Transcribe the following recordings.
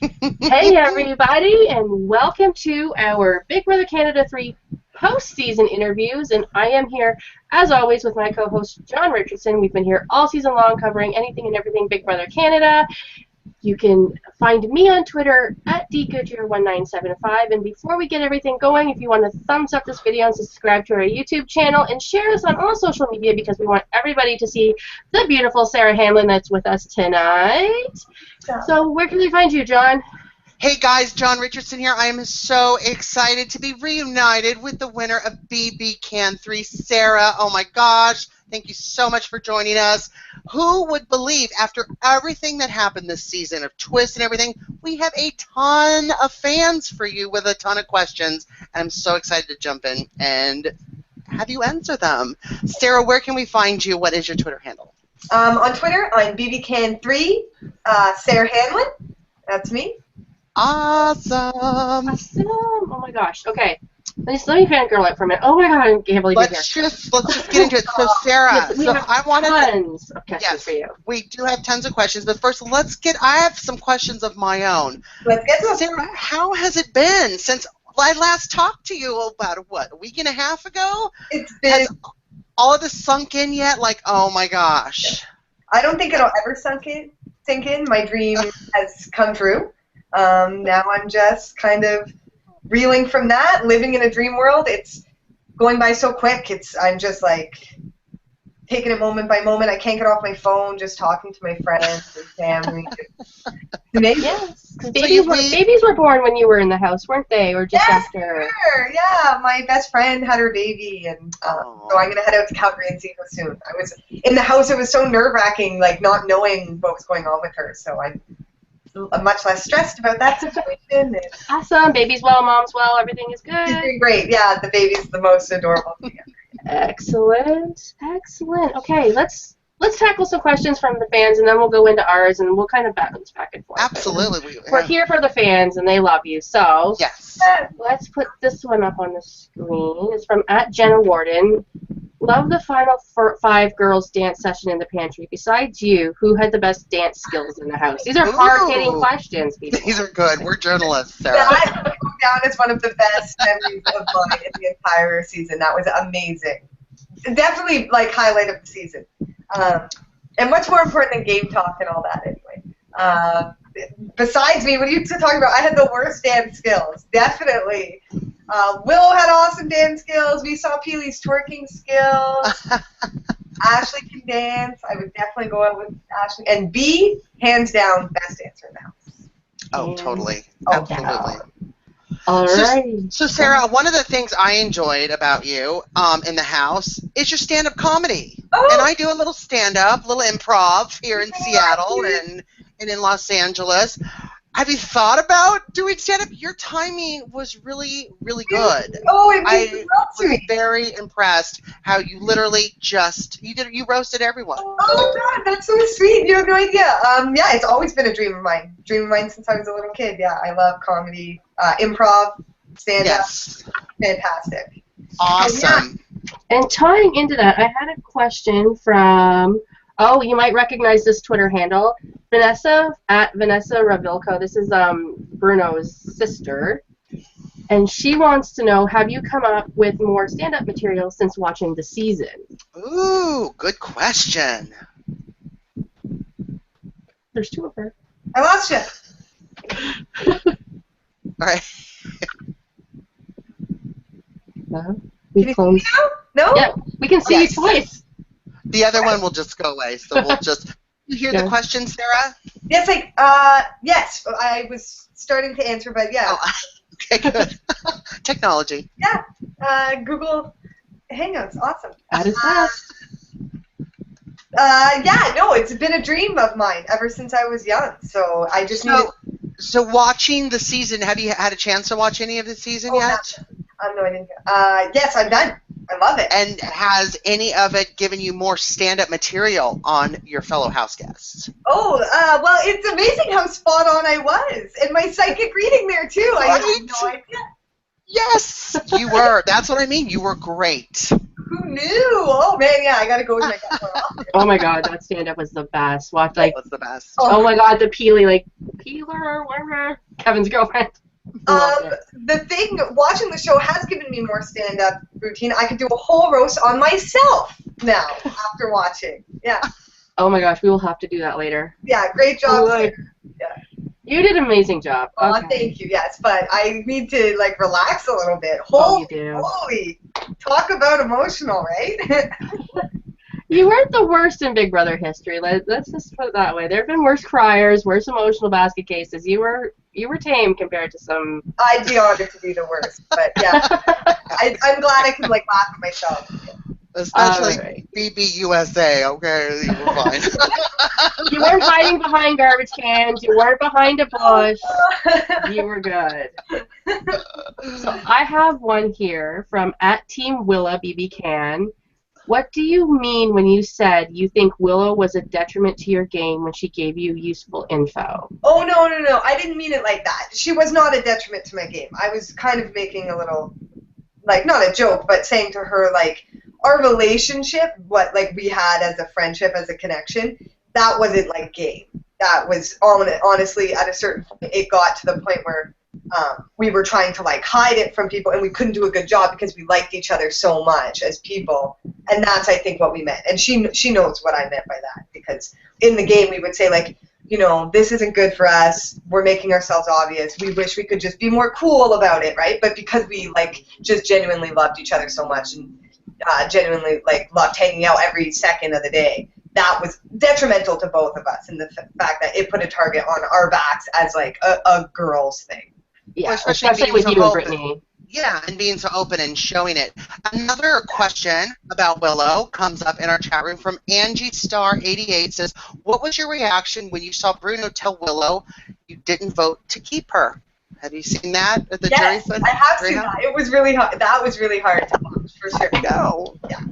Hey everybody, and welcome to our Big Brother Canada 3 post-season interviews. And I am here, as always, with my co-host John Richardson. We've been here all season long covering anything and everything Big Brother Canada. You can find me on Twitter at dgoodyear1975. And before we get everything going, if you want to thumbs up this video and subscribe to our YouTube channel and share us on all social media because we want everybody to see the beautiful Sarah Hanlon that's with us tonight. So where can we find you, John? Hey guys, John Richardson here. I am so excited to be reunited with the winner of BBCAN3 Sarah. Oh my gosh, thank you so much for joining us. Who would believe after everything that happened this season of twists and everything, we have a ton of fans for you with a ton of questions. And I'm so excited to jump in and have you answer them. Sarah, where can we find you? What is your Twitter handle? On Twitter, I'm BBCAN3 Sarah Hanlon. That's me. Awesome. Oh my gosh. Okay. Let me fangirl it for a minute. Oh my god, I can't believe you're here. Let's just get into it. So Sarah, yes, we have tons of questions for you. We do have tons of questions, but first I have some questions of my own. Let's get to it. Sarah, how has it been since I last talked to you about, a week and a half ago? It's been... Has all of this sunk in yet? Like, oh my gosh. I don't think it'll ever sink in. My dream has come true. Now I'm just kind of reeling from that, living in a dream world. It's going by so quick. I'm just like taking it moment by moment. I can't get off my phone, just talking to my friends and family. Amazing. Yes, babies were born when you were in the house, weren't they? Or just after? Sure. Yeah, my best friend had her baby, and so I'm going to head out to Calgary and see her soon. I was in the house. It was so nerve-wracking, like not knowing what was going on with her, so I'm much less stressed about that situation. Awesome. Baby's well, mom's well, everything is good. She's doing great. Yeah, the baby's the most adorable thing ever. Excellent. Excellent. Okay, let's tackle some questions from the fans, and then we'll go into ours, and we'll kind of bounce back and forth. Absolutely. We're here for the fans, and they love you. So yes. Let's put this one up on the screen. It's from @JennaWarden. Love the final 5 girls dance session in the pantry. Besides you, who had the best dance skills in the house? These are hard-hitting questions, people. These are good. We're journalists, Sarah. That goes down as one of the best memories of mine in the entire season. That was amazing. Definitely, like, highlight of the season. And much more important than game talk and all that, anyway. Besides me, what are you talking about? I had the worst dance skills. Definitely. Willow had awesome dance skills. We saw Peely's twerking skills. Ashley can dance. I would definitely go out with Ashley. And B, hands down, best dancer in the house. Oh, totally. Oh, absolutely. All right. So, Sarah, one of the things I enjoyed about you in the house is your stand-up comedy. Oh. And I do a little stand-up, little improv here in Seattle and in Los Angeles. Have you thought about doing stand-up? Your timing was really, really good. Oh, it means I was very impressed how you literally you roasted everyone. Oh God, that's so sweet. You have no idea. Yeah, it's always been a dream of mine. Dream of mine since I was a little kid. Yeah, I love comedy, improv, stand-up. Yes. Fantastic. Awesome. And tying into that, I had a question from, you might recognize this Twitter handle, Vanessa @VanessaRavilko. This is Bruno's sister. And she wants to know, have you come up with more stand-up material since watching the season? Ooh, good question. There's 2 of her. I lost you. All right. No? Can you see me now? No? Yeah, we can see you twice. The other one will just go away, so we'll just... You hear the question, Sarah? Yes, yes. I was starting to answer, but yeah. Oh, okay, good. Technology. Yeah. Google Hangouts, awesome. That is fast. Yeah, no, it's been a dream of mine ever since I was young. So I just needed... So watching the season, have you had a chance to watch any of the season yet? No, I didn't. Yes, I'm done. I love it. And has any of it given you more stand-up material on your fellow house guests? Oh, well, it's amazing how spot on I was. And my psychic reading there, too. Right? I had no idea. Yes, you were. That's what I mean. You were great. Who knew? Oh man, yeah, I gotta go with my gut more often. Oh my god, that stand-up was the best. Watch like, That's the best. oh my god, the Peely, like, Peeler, whatever, Kevin's girlfriend. The thing, watching the show has given me more stand-up routine. I could do a whole roast on myself now after watching. Yeah. Oh my gosh, we will have to do that later. Yeah, great job, Sarah. Yeah. You did an amazing job. Oh, Okay. thank you, yes. But I need to, like, relax a little bit. You do. Holy, talk about emotional, right? You weren't the worst in Big Brother history. Let's just put it that way. There have been worse criers, worse emotional basket cases. You were tame compared to some. I'd be honored to be the worst, but yeah, I'm glad I can like laugh at myself. Especially right. BBUSA, okay? You were fine. You weren't hiding behind garbage cans. You weren't behind a bush. You were good. So I have one here from @TeamWilla BBCAN. What do you mean when you said you think Willow was a detriment to your game when she gave you useful info? Oh, no. I didn't mean it like that. She was not a detriment to my game. I was kind of making a little, like, not a joke, but saying to her, like, our relationship, what, like, we had as a friendship, as a connection, that wasn't, like, game. That was, honestly, at a certain point, it got to the point where we were trying to, like, hide it from people, and we couldn't do a good job because we liked each other so much as people. And that's, I think, what we meant. And she knows what I meant by that, because in the game we would say, like, you know, this isn't good for us. We're making ourselves obvious. We wish we could just be more cool about it, right? But because we, like, just genuinely loved each other so much and genuinely, like, loved hanging out every second of the day, that was detrimental to both of us, and the fact that it put a target on our backs as, like, a girl's thing. Yeah, Well, especially with so you and open. Brittany. Yeah, and being so open and showing it. Another question about Willow comes up in our chat room from Angie Star 88. Says, what was your reaction when you saw Bruno tell Willow you didn't vote to keep her? Have you seen that at the jury? Yes, I have seen that. It was really hard. That was really hard to watch, for sure. No. Yeah.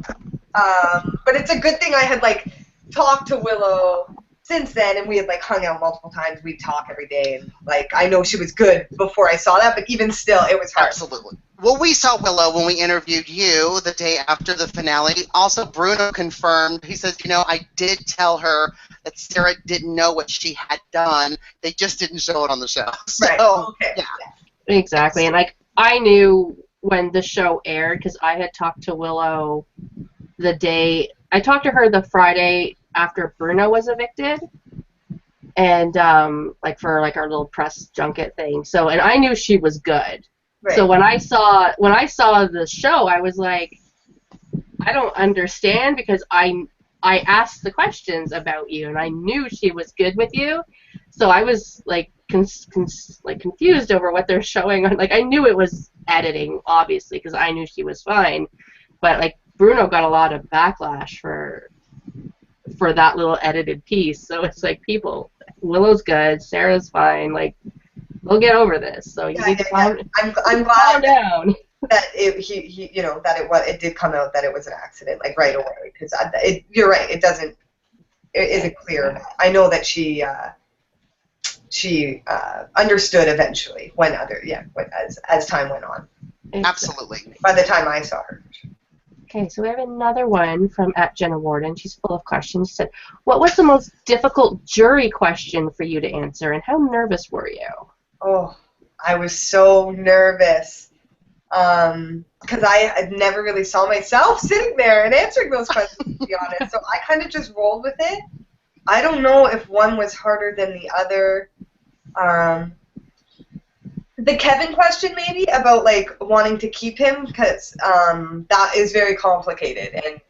But it's a good thing I had, like, talked to Willow since then, and we had, like, hung out multiple times. We'd talk every day, and, like, I know she was good before I saw that, but even still, it was hard. Absolutely. Well, we saw Willow when we interviewed you the day after the finale. Also, Bruno confirmed. He says, you know, I did tell her that Sarah didn't know what she had done. They just didn't show it on the show. So, Right. Okay. Yeah. Exactly. And, like, I knew when the show aired because I had talked to Willow the day. I talked to her the Friday after Bruno was evicted, and like for like our little press junket thing. So, and I knew she was good. Right. So when I saw the show, I was like, I don't understand, because I asked the questions about you, and I knew she was good with you. So I was like confused over what they're showing on. Like, I knew it was editing, obviously, because I knew she was fine. But like, Bruno got a lot of backlash for that little edited piece. So it's like, people, Willow's good, Sarah's fine, like, we'll get over this. So you need to calm down. That it did come out that it was an accident, like, right away, because you're right, it isn't clear. I know that she understood eventually as time went on. Absolutely. By the time I saw her. Okay, so we have another one from @Jenna Warden. She's full of questions. She said, what was the most difficult jury question for you to answer, and how nervous were you? Oh, I was so nervous. Because I never really saw myself sitting there and answering those questions, to be honest. So I kind of just rolled with it. I don't know if one was harder than the other. The Kevin question, maybe, about, like, wanting to keep him, because that is very complicated and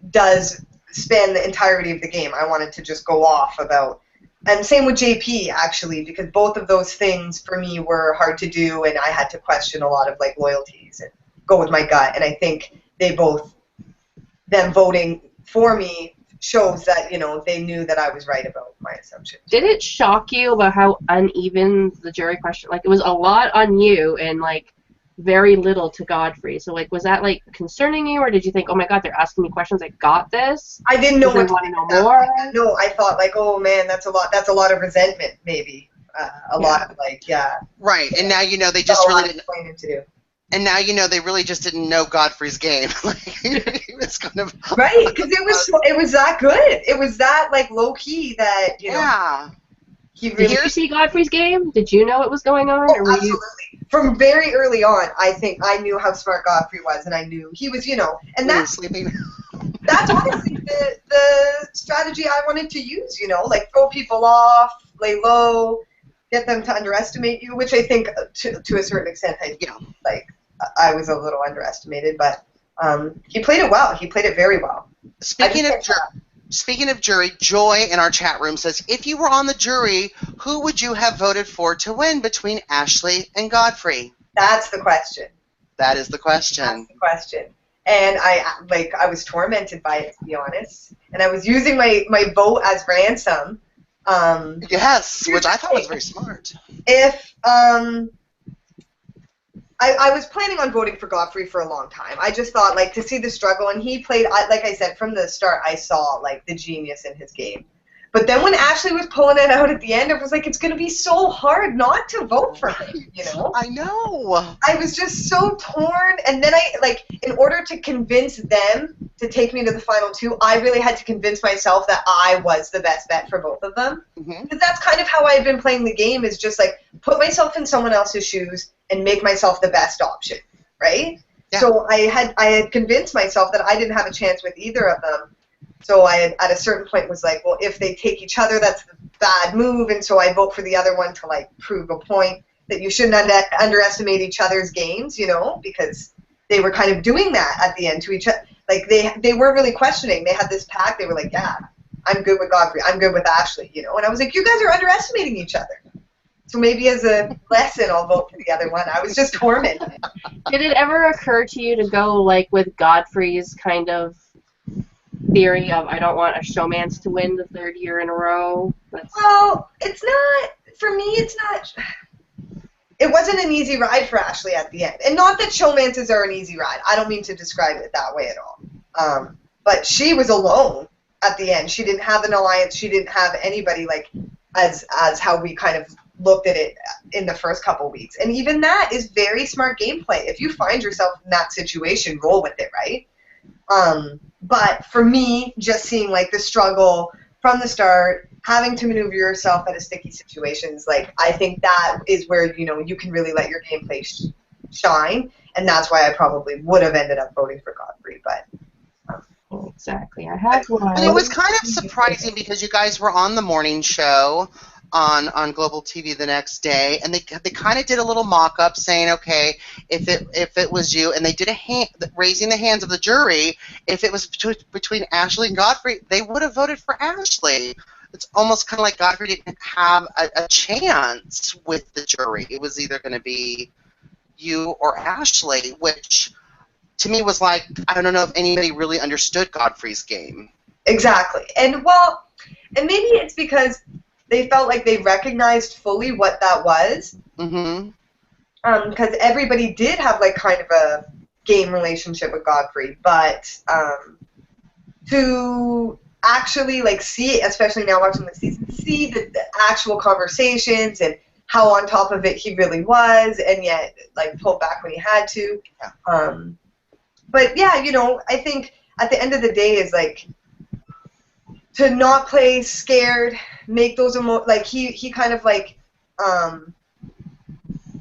does span the entirety of the game. I wanted to just go off about. And same with JP, actually, because both of those things for me were hard to do, and I had to question a lot of, like, loyalties and go with my gut. And I think them voting for me shows that, you know, they knew that I was right about my assumptions. Did it shock you about how uneven the jury question, like, it was a lot on you and, like, very little to Godfrey. So, like, was that, like, concerning you, or did you think, oh my God, they're asking me questions, I got this? I didn't know what to want to know more. No, I thought, like, oh man, that's a lot of resentment, maybe. A lot of, like, yeah. Right, and now you know they just really didn't. To do. And now you know they really just didn't know Godfrey's game. Like, he was kind of Right, because it was that good. It was that like low key that yeah. he Did really. you see Godfrey's game? Did you know what was going on? Oh, Or were you... absolutely. From very early on, I think I knew how smart Godfrey was, and I knew he was, and He was sleeping. that's honestly the strategy I wanted to use, like throw people off, lay low, get them to underestimate you, which I think to a certain extent I was a little underestimated, but he played it well. He played it very well. Speaking of jury, Joy in our chat room says, if you were on the jury, who would you have voted for to win between Ashley and Godfrey? That's the question. That is the question. That's the question. And I was tormented by it, to be honest. And I was using my vote as ransom. Yes, which I thought was very smart. If I was planning on voting for Godfrey for a long time. I just thought, to see the struggle, and he played, like I said, from the start, I saw, the genius in his game. But then when Ashley was pulling it out at the end, it was like, it's going to be so hard not to vote for him, I know. I was just so torn, and then in order to convince them to take me to the final two, I really had to convince myself that I was the best bet for both of them. Because that's kind of how I've been playing the game, is just, put myself in someone else's shoes and make myself the best option, right? Yeah. So I had convinced myself that I didn't have a chance with either of them. So I had, at a certain point, was like, well, if they take each other, that's the bad move, and so I vote for the other one to, prove a point that you shouldn't underestimate each other's games, because they were kind of doing that at the end to each other. They weren't really questioning. They had this pact. They were like, yeah, I'm good with Godfrey. I'm good with Ashley, And I was like, you guys are underestimating each other. So maybe as a lesson, I'll vote for the other one. I was just tormented. Did it ever occur to you to go, with Godfrey's kind of theory of, I don't want a showmance to win the third year in a row? Well, it's not, for me, it's not, it wasn't an easy ride for Ashley at the end. And not that showmances are an easy ride. I don't mean to describe it that way at all. But she was alone at the end. She didn't have an alliance. She didn't have anybody, as how we kind of looked at it in the first couple weeks. And even that is very smart gameplay. If you find yourself in that situation, roll with it, right? But for me, just seeing the struggle from the start, having to maneuver yourself out of sticky situations, I think that is where you can really let your gameplay shine, and that's why I probably would have ended up voting for Godfrey. But exactly, I had one. But it was kind of surprising because you guys were on the morning show on Global TV the next day, and they kind of did a little mock-up saying, okay, if it was you, and they did raising the hands of the jury, if it was between Ashley and Godfrey, they would have voted for Ashley. It's almost kind of like Godfrey didn't have a chance with the jury. It was either going to be you or Ashley, which to me was I don't know if anybody really understood Godfrey's game. Exactly. And maybe it's because they felt like they recognized fully what that was. Mm-hmm. Because everybody did have kind of a game relationship with Godfrey, but to actually see it, especially now watching the season, see the actual conversations and how on top of it he really was, and yet pull back when he had to. But yeah, I think at the end of the day is to not play scared, make those he kind of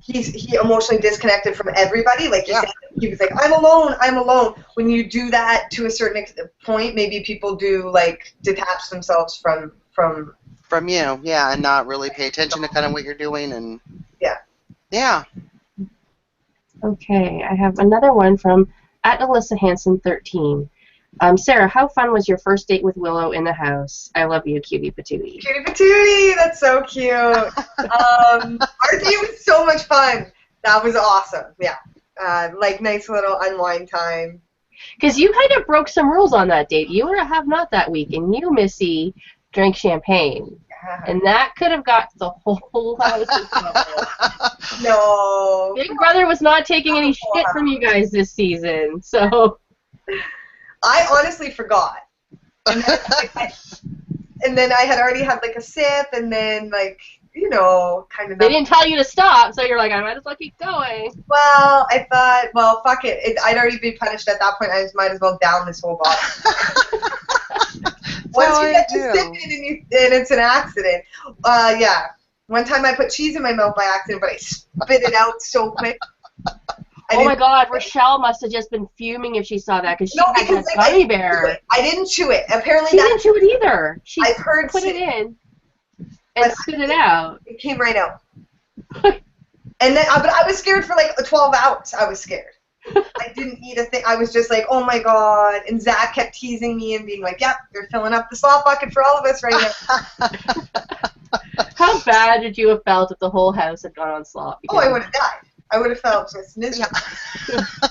he emotionally disconnected from everybody. Like you said, he was like, I'm alone. When you do that to a certain point, maybe people do detach themselves from you, yeah, and not really pay attention to kind of what you're doing, and yeah. Okay, I have another one from @AlyssaHanson13. Sarah, how fun was your first date with Willow in the house? I love you, cutie patootie. Cutie patootie, that's so cute. Our date was so much fun. That was awesome. Yeah, nice little unwind time. Because you kind of broke some rules on that date. You were a have-not that week, and you, Missy, drank champagne. And that could have got the whole house in trouble. No. Big Brother was not taking any shit from you guys this season, so... I honestly forgot. And then I had already had a sip, and then you know, kind of. They didn't tell you to stop, so you're like, I might as well keep going. Well, I thought, well, fuck it. I'd already been punished at that point. I just might as well down this whole bottle. Once you get to sipping and it's an accident. Yeah. One time I put cheese in my mouth by accident, but I spit it out so quick. Oh my God, Rochelle must have just been fuming if she saw that because she had that gummy bear. I didn't chew it. Apparently, she didn't chew it either. She I've heard put it in and spit it out. It came right out. And then, but I was scared for like 12 hours. I was scared. I didn't eat a thing. I was just like, oh my God. And Zach kept teasing me and being like, yep, they're filling up the slop bucket for all of us right now. How bad did you have felt if the whole house had gone on slop? Oh, I would have died. I would have felt just miserable.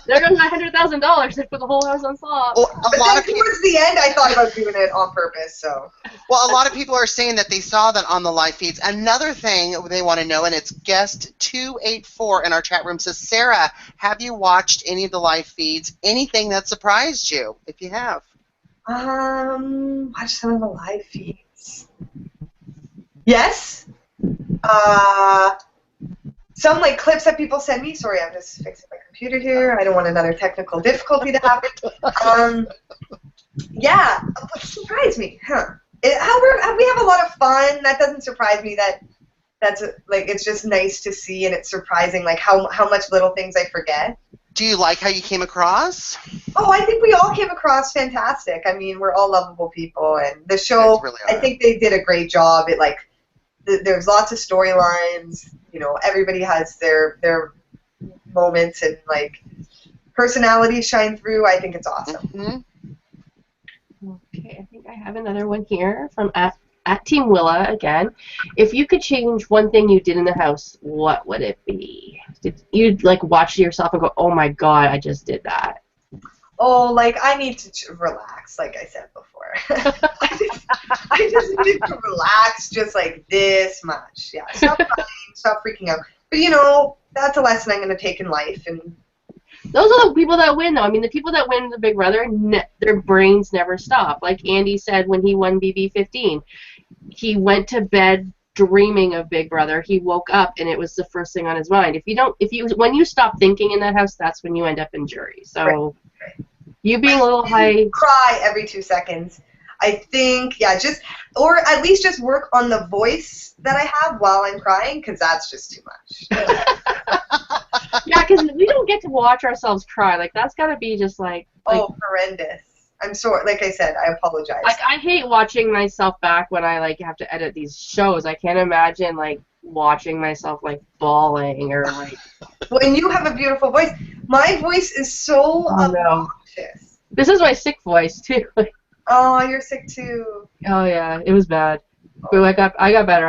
There goes my $100,000 to put the whole house on slop. Well, but then towards the end, I thought about doing it on purpose. So. Well, a lot of people are saying that they saw that on the live feeds. Another thing they want to know, and it's guest 284 in our chat room, says, Sarah, have you watched any of the live feeds? Anything that surprised you, if you have? Watch some of the live feeds. Yes. Some like clips that people send me. Sorry, I'm just fixing my computer here. I don't want another technical difficulty to happen. Yeah, what surprised me? Huh? We have a lot of fun. That doesn't surprise me. That's like it's just nice to see, and it's surprising like how much little things I forget. Do you like how you came across? Oh, I think we all came across fantastic. I mean, we're all lovable people, and the show. Really I think they did a great job. It like there's lots of storylines. You know, everybody has their moments and like personalities shine through. I think it's awesome. Mm-hmm. Okay, I think I have another one here from at Team Willa again. If you could change one thing you did in the house, what would it be? Did you like watch yourself and go, "Oh my God, I just did that"? Oh, like I need to relax, like I said before. I just need to relax, just like this much. Yeah, stop crying, stop freaking out. But you know, that's a lesson I'm going to take in life. And those are the people that win, though. I mean, the people that win the Big Brother, their brains never stop. Like Andy said when he won BB15, he went to bed dreaming of Big Brother. He woke up and it was the first thing on his mind. When you stop thinking in that house, that's when you end up in jury. So you being a little high, cry every 2 seconds. I think, yeah, or at least just work on the voice that I have while I'm crying, because that's just too much. Yeah, because we don't get to watch ourselves cry. Like that's got to be just like horrendous. I'm sorry. Like I said, I apologize. Like I hate watching myself back when I like have to edit these shows. I can't imagine like watching myself like bawling or like. When you have a beautiful voice, my voice is so obnoxious. This is my sick voice too. Oh, you're sick too. Oh yeah, it was bad. But I got better.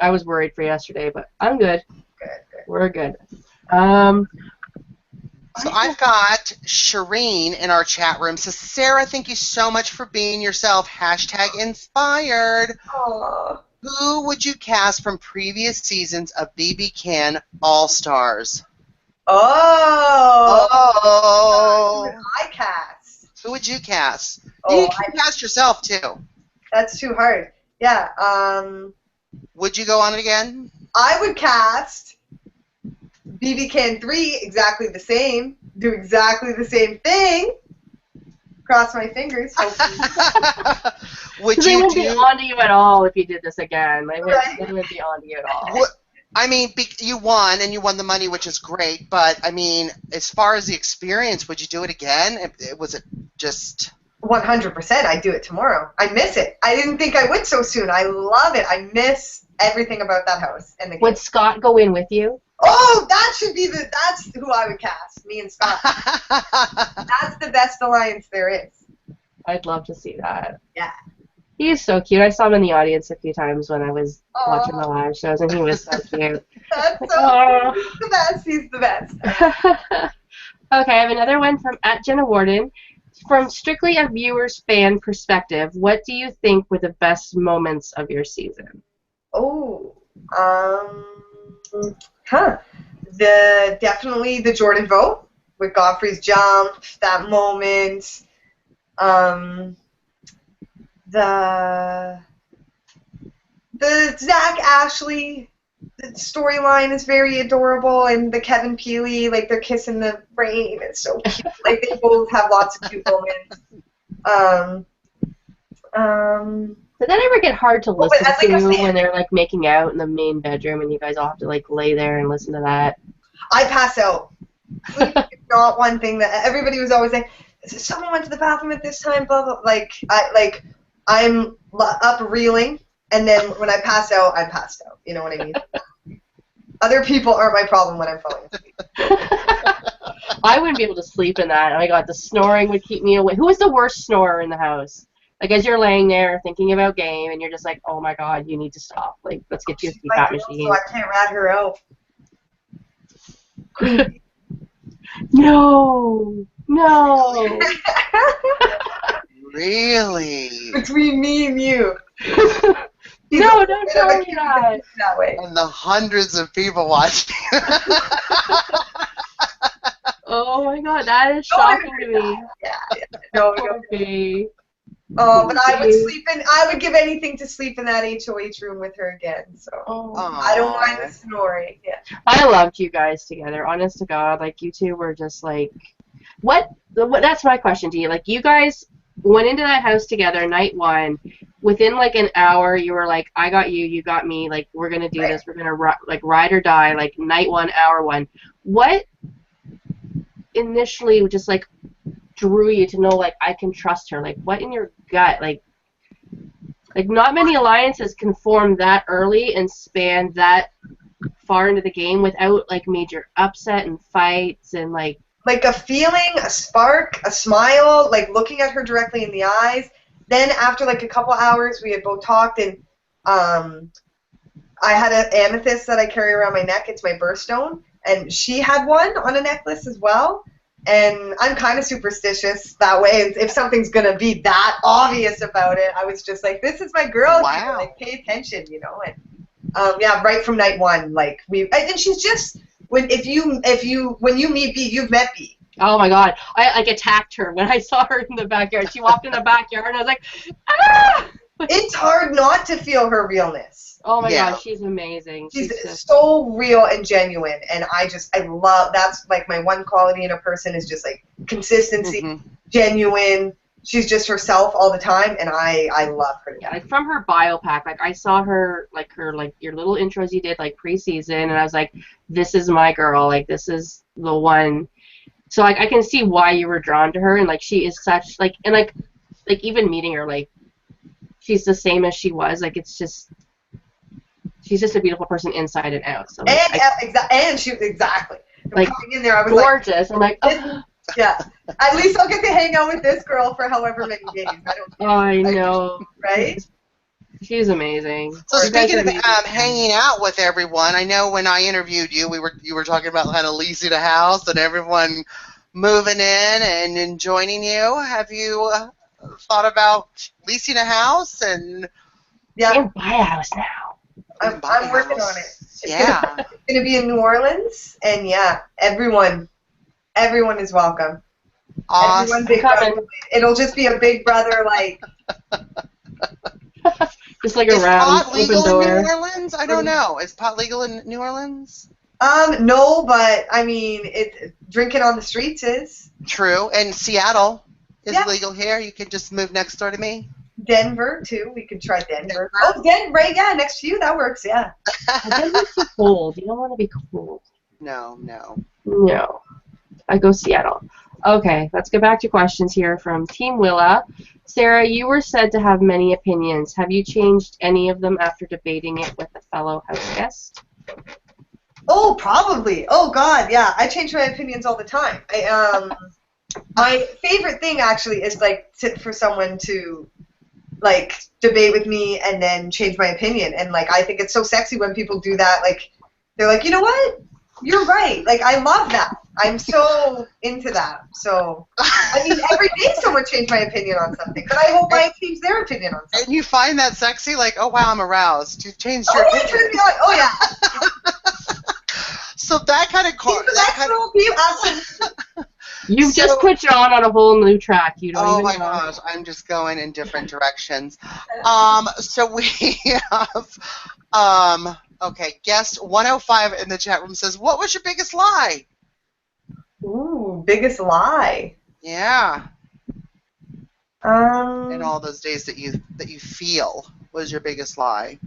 I was worried for yesterday, but I'm good. Good. We're good. So I've got Shireen in our chat room. Says, Sarah, thank you so much for being yourself. #inspired. Aww. Who would you cast from previous seasons of BBCAN All-Stars? Oh. Who would I cast? Who would you cast? Oh, you can cast yourself, too. That's too hard. Yeah. Would you go on it again? I would cast BBCAN3 exactly the same. Do exactly the same thing. Cross my fingers. They wouldn't be onto you at all if you did this again. They wouldn't be onto you at all. I mean, you won, and you won the money, which is great. But, I mean, as far as the experience, would you do it again? Was it just... 100%. I'd do it tomorrow. I miss it. I didn't think I would so soon. I love it. I miss everything about that house. And the would Scott go in with you? Oh, that's who I would cast. Me and Scott. That's the best alliance there is. I'd love to see that. Yeah. He's so cute. I saw him in the audience a few times when I was watching the live shows, and he was so cute. That's so cute. He's the best. He's the best. Okay, I have another one from @Jenna Warden. From strictly a viewer's fan perspective, what do you think were the best moments of your season? Definitely the Jordan vote with Godfrey's jump, that moment. The Zach Ashley the storyline is very adorable, and the Kevin Peely, like they're kissing the rain. It's so cute. Like they both have lots of cute moments. Did that ever get hard to listen but like to when they're like making out in the main bedroom and you guys all have to like lay there and listen to that? I pass out. Sleep is not one thing that everybody was always like, someone went to the bathroom at this time, blah blah. I'm up reeling, and then when I pass out, I passed out. You know what I mean? Other people aren't my problem when I'm falling asleep. I wouldn't be able to sleep in that. Oh my god, the snoring would keep me awake. Who was the worst snorer in the house? Like as you're laying there thinking about game and you're just like, oh my god, you need to stop. Like let's get you a CPAP machine. So I can't rat her out. No. Really? Between me and you. No, don't tell me that. That way. And the hundreds of people watching. Oh my god, that is shocking to me. Yeah. No. Okay. Oh, but I would sleep in. I would give anything to sleep in that HOH room with her again. So I don't mind the snoring. Yeah. I loved you guys together. Honest to God, like you two were just like, what? That's my question to you. Like you guys went into that house together night one. Within like an hour, you were like, I got you, you got me. Like we're gonna do this. We're gonna like ride or die. Like night one, hour one. What initially just like drew you to know like I can trust her? Like what in your gut? Like not many alliances can form that early and span that far into the game without like major upset and fights and like a feeling, a spark, a smile, like looking at her directly in the eyes. Then after like a couple hours, we had both talked, and I had an amethyst that I carry around my neck. It's my birthstone, and she had one on a necklace as well. And I'm kind of superstitious that way. If something's gonna be that obvious about it, I was just like, "This is my girl. Wow. Like, pay attention, you know." And yeah, right from night one, like and she's just when you meet B, you've met B. oh my god, I like attacked her when I saw her in the backyard. She walked in the backyard and I was like, ah! It's hard not to feel her realness. Oh my god, she's amazing. She's so real and genuine, and I love, that's like my one quality in a person is just like consistency, genuine. She's just herself all the time, and I love her. Yeah, like from her bio pack, like I saw her your little intros you did like preseason, and I was like, this is my girl, like this is the one. So like I can see why you were drawn to her, and like she is such like, and like even meeting her, like she's the same as she was, like it's just. She's just a beautiful person inside and out. So like, and she was exactly like coming in there. I was gorgeous. Like, I'm like, oh. Yeah. At least I'll get to hang out with this girl for however many days. I know. Right? She's amazing. So speaking of hanging out with everyone, I know when I interviewed you, you were talking about kind of leasing a house and everyone moving in and joining you. Have you thought about leasing a house and? Yeah. You can buy a house now. I'm working on it. Yeah. It's going to be in New Orleans, and yeah, everyone is welcome. Awesome. It'll just be a big brother, like. Just like a round pot legal in New Orleans? I don't know. Is pot legal in New Orleans? No, but I mean, drinking on the streets is. True, and Seattle is legal here. You can just move next door to me. Denver too. We could try Denver. Oh, Denver, yeah, next to you. That works. Yeah. Denver's too cold. You don't want to be cold. No. I go Seattle. Okay, let's go back to questions here from Team Willa. Sarah, you were said to have many opinions. Have you changed any of them after debating it with a fellow house guest? Oh, probably. Oh God, yeah. I change my opinions all the time. My favorite thing actually is like for someone to like debate with me and then change my opinion, and like I think it's so sexy when people do that. Like they're like, you know what, you're right. Like I love that. I'm so into that. So I mean, every day someone changed my opinion on something, but I hope I change their opinion on something. And you find that sexy? Like, oh wow, I'm aroused. You changed your opinion. Turn me on. Oh yeah. So that kind of You've just put Jon on a whole new track. You don't even know. Oh my gosh, I'm just going in different directions. So we have Okay, guest 105 in the chat room says, what was your biggest lie? Ooh, biggest lie. Yeah. In all those days that you feel, what is your biggest lie?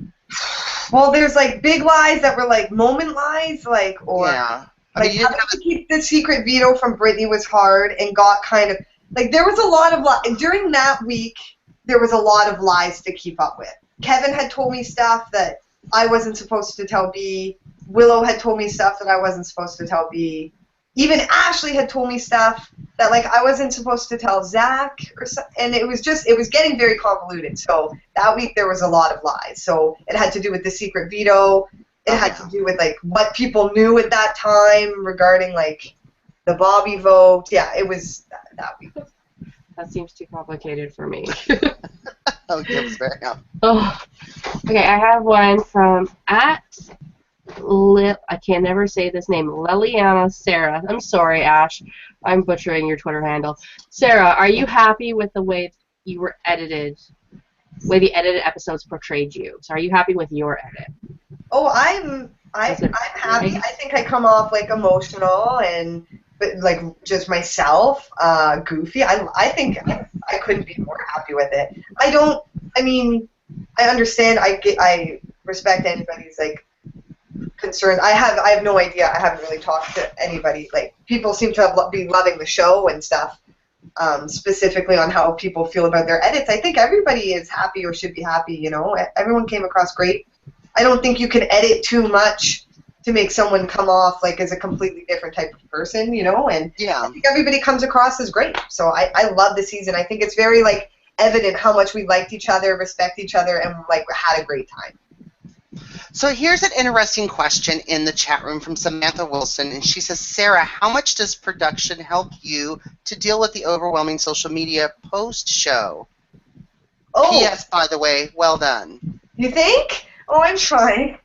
Well, there's like big lies that were like moment lies, like, or Yeah. I like mean, you didn't having have to keep the secret veto from Britney was hard and got kind of like there was a lot of during that week. There was a lot of lies to keep up with. Kevin had told me stuff that I wasn't supposed to tell B. Willow had told me stuff that I wasn't supposed to tell B. Even Ashley had told me stuff that like I wasn't supposed to tell Zach or so, and it was getting very convoluted. So that week there was a lot of lies. So it had to do with the secret veto. It had to do with like what people knew at that time regarding like the Bobby vote. Yeah, it was that week. That seems too complicated for me. Oh, that was very Oh. Okay, I have one from I can never say this name. Liliana Sarah. I'm sorry, Ash. I'm butchering your Twitter handle. Sarah, are you happy with the way you were edited? The way the edited episodes portrayed you? So, are you happy with your edit? Oh, I'm happy. I think I come off like emotional and but like just myself, goofy. I think I couldn't be more happy with it. I mean, I understand. I respect anybody's like concerns. I have no idea. I haven't really talked to anybody. Like people seem to be loving the show and stuff. Specifically on how people feel about their edits. I think everybody is happy or should be happy. You know, everyone came across great. I don't think you can edit too much to make someone come off like as a completely different type of person, you know, and Yeah. I think everybody comes across as great. So I love the season. I think it's very like evident how much we liked each other, respect each other, and like had a great time. So here's an interesting question in the chat room from Samantha Wilson, and she says, Sarah, how much does production help you to deal with the overwhelming social media post-show? Oh, P.S., by the way, well done. You think? Oh, I'm trying.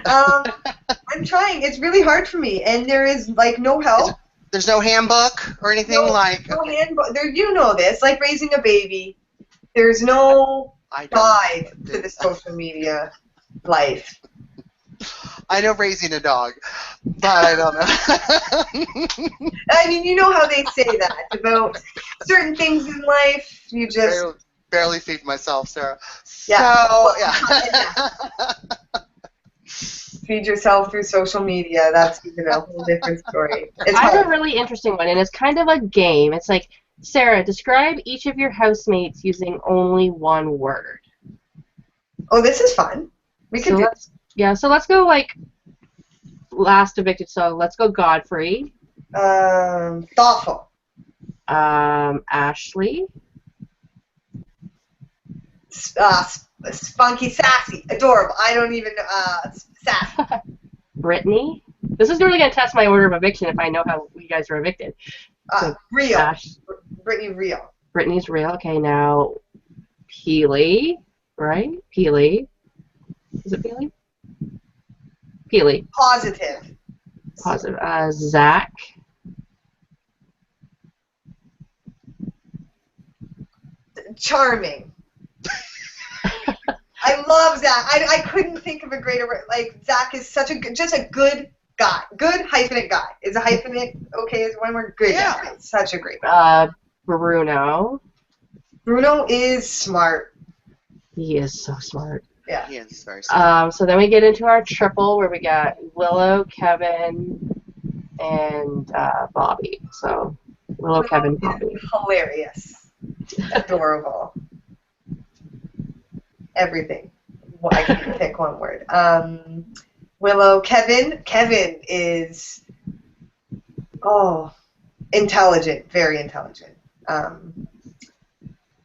I'm trying. It's really hard for me, and there is like no help. There's no handbook or anything like. No handbook. There, you know this. Like raising a baby, there's no guide to the social media life. I know raising a dog, but I don't know. I mean, you know how they say that about certain things in life. You just barely feed myself, Sarah. Yeah. So yeah. Feed yourself through social media. That's even a whole different story. It's I hard. have a really interesting one, and it's kind of a game. It's like, Sarah, describe each of your housemates using only one word. Oh, this is fun. We could do this. Yeah, so let's go like last evicted. So let's go Godfrey. Thoughtful. Ashley. Spunky, sassy, adorable. I don't even sassy. Brittany. This is really gonna test my order of eviction if I know how you guys are evicted. So Real. Brittany, real. Brittany's real. Okay, now Peely, right? Peely. Is it Peely? Peely. Positive. Positive. Zach. Charming. I love Zach. I couldn't think of a greater word. Like Zach is such a good, just a good guy. Good hyphenate guy. Is a hyphenate okay? Is one word? Good guy. Such a great guy. Bruno. Bruno is smart. He is so smart. Yeah. He is very smart. So then we get into our triple where we got Willow, Kevin, and Bobby. So Willow, Kevin, Bobby. Hilarious. Adorable. Everything. Well, I can pick one word. Willow, Kevin. Kevin is intelligent, very intelligent.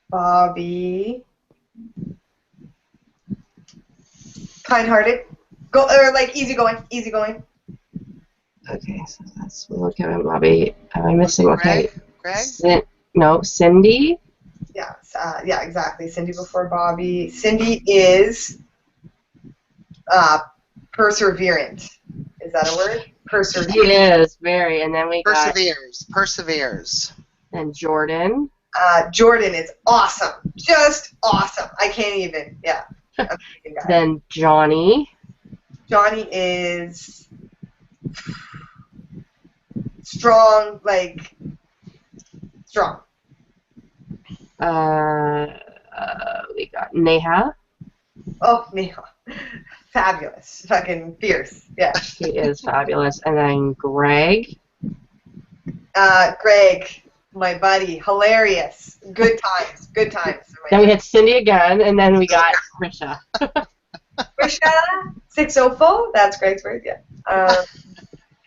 Bobby, kind-hearted, easygoing. Okay, so that's Willow, Kevin, Bobby. Am I missing? Okay. Greg? No, Cindy. Yeah, exactly. Cindy before Bobby. Cindy is perseverant. Is that a word? Perseverant. She is very. And then we Perseveres. And Jordan. Jordan is awesome. Just awesome. I can't even. Yeah. Then Johnny. Johnny is strong, like strong. We got Neha. Oh, Neha. Fabulous. Fucking fierce. Yeah. She is fabulous. And then Greg. Greg, my buddy, hilarious. Good times. Good times. Then we had Cindy again, and then we got Risha. Risha, 604. That's Greg's word, yeah.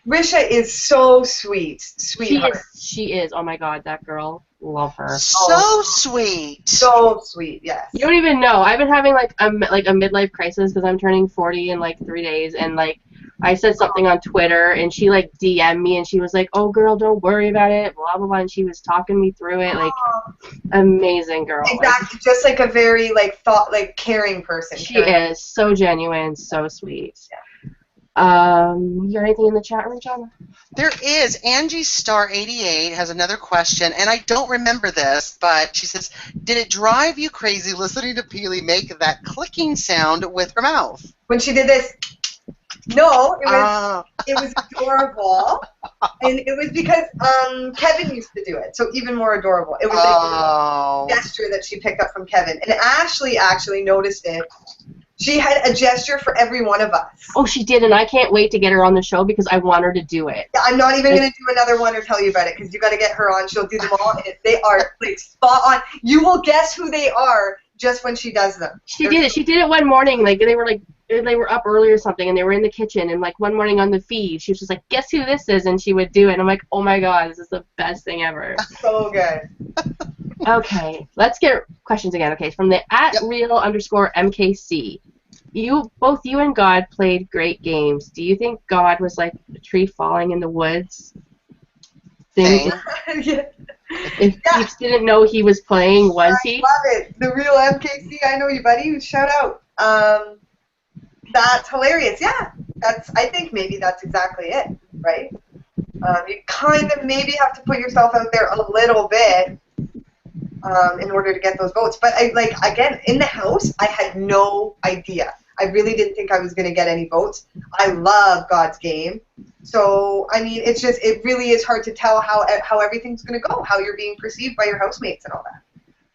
Risha is so sweet. Sweetheart. She is. Oh my God, that girl. Love her. So sweet. So sweet, yes. You don't even know. I've been having like a midlife crisis because I'm turning 40 in like 3 days, and like I said something on Twitter, and she like DM'd me, and she was like, "Oh girl, don't worry about it," blah blah blah, and she was talking me through it. Like, amazing girl. Exactly, like, just like a very caring person. She is so genuine, so sweet. Yeah. You got anything in the chat room, John? There is. Angie Star 88 has another question, and I don't remember this, but she says, "Did it drive you crazy listening to Peely make that clicking sound with her mouth?" When she did this, no, it was adorable, and it was because Kevin used to do it, so even more adorable. It was a gesture that she picked up from Kevin, and Ashley actually noticed it. She had a gesture for every one of us. Oh, she did, and I can't wait to get her on the show because I want her to do it. Yeah, I'm not even going to do another one or tell you about it because you got to get her on. She'll do them all, and they are like spot on. You will guess who they are just when she does them. She did it. She did it one morning. Like they were up early or something, and they were in the kitchen. And like one morning on the feed, she was just like, "Guess who this is?" And she would do it. And I'm like, "Oh my God, this is the best thing ever." So good. Okay, let's get questions again. Okay, from the @real_MKC. Both you and God played great games. Do you think God was like a tree falling in the woods? Yeah. If Peeps didn't know he was playing, was he? I love it. The real MKC. I know you, buddy. Shout out. That's hilarious. Yeah. I think maybe that's exactly it, right? You kind of maybe have to put yourself out there a little bit in order to get those votes. But again, in the House, I had no idea. I really didn't think I was going to get any votes. I love God's game. So, I mean, it really is hard to tell how everything's going to go, how you're being perceived by your housemates and all that.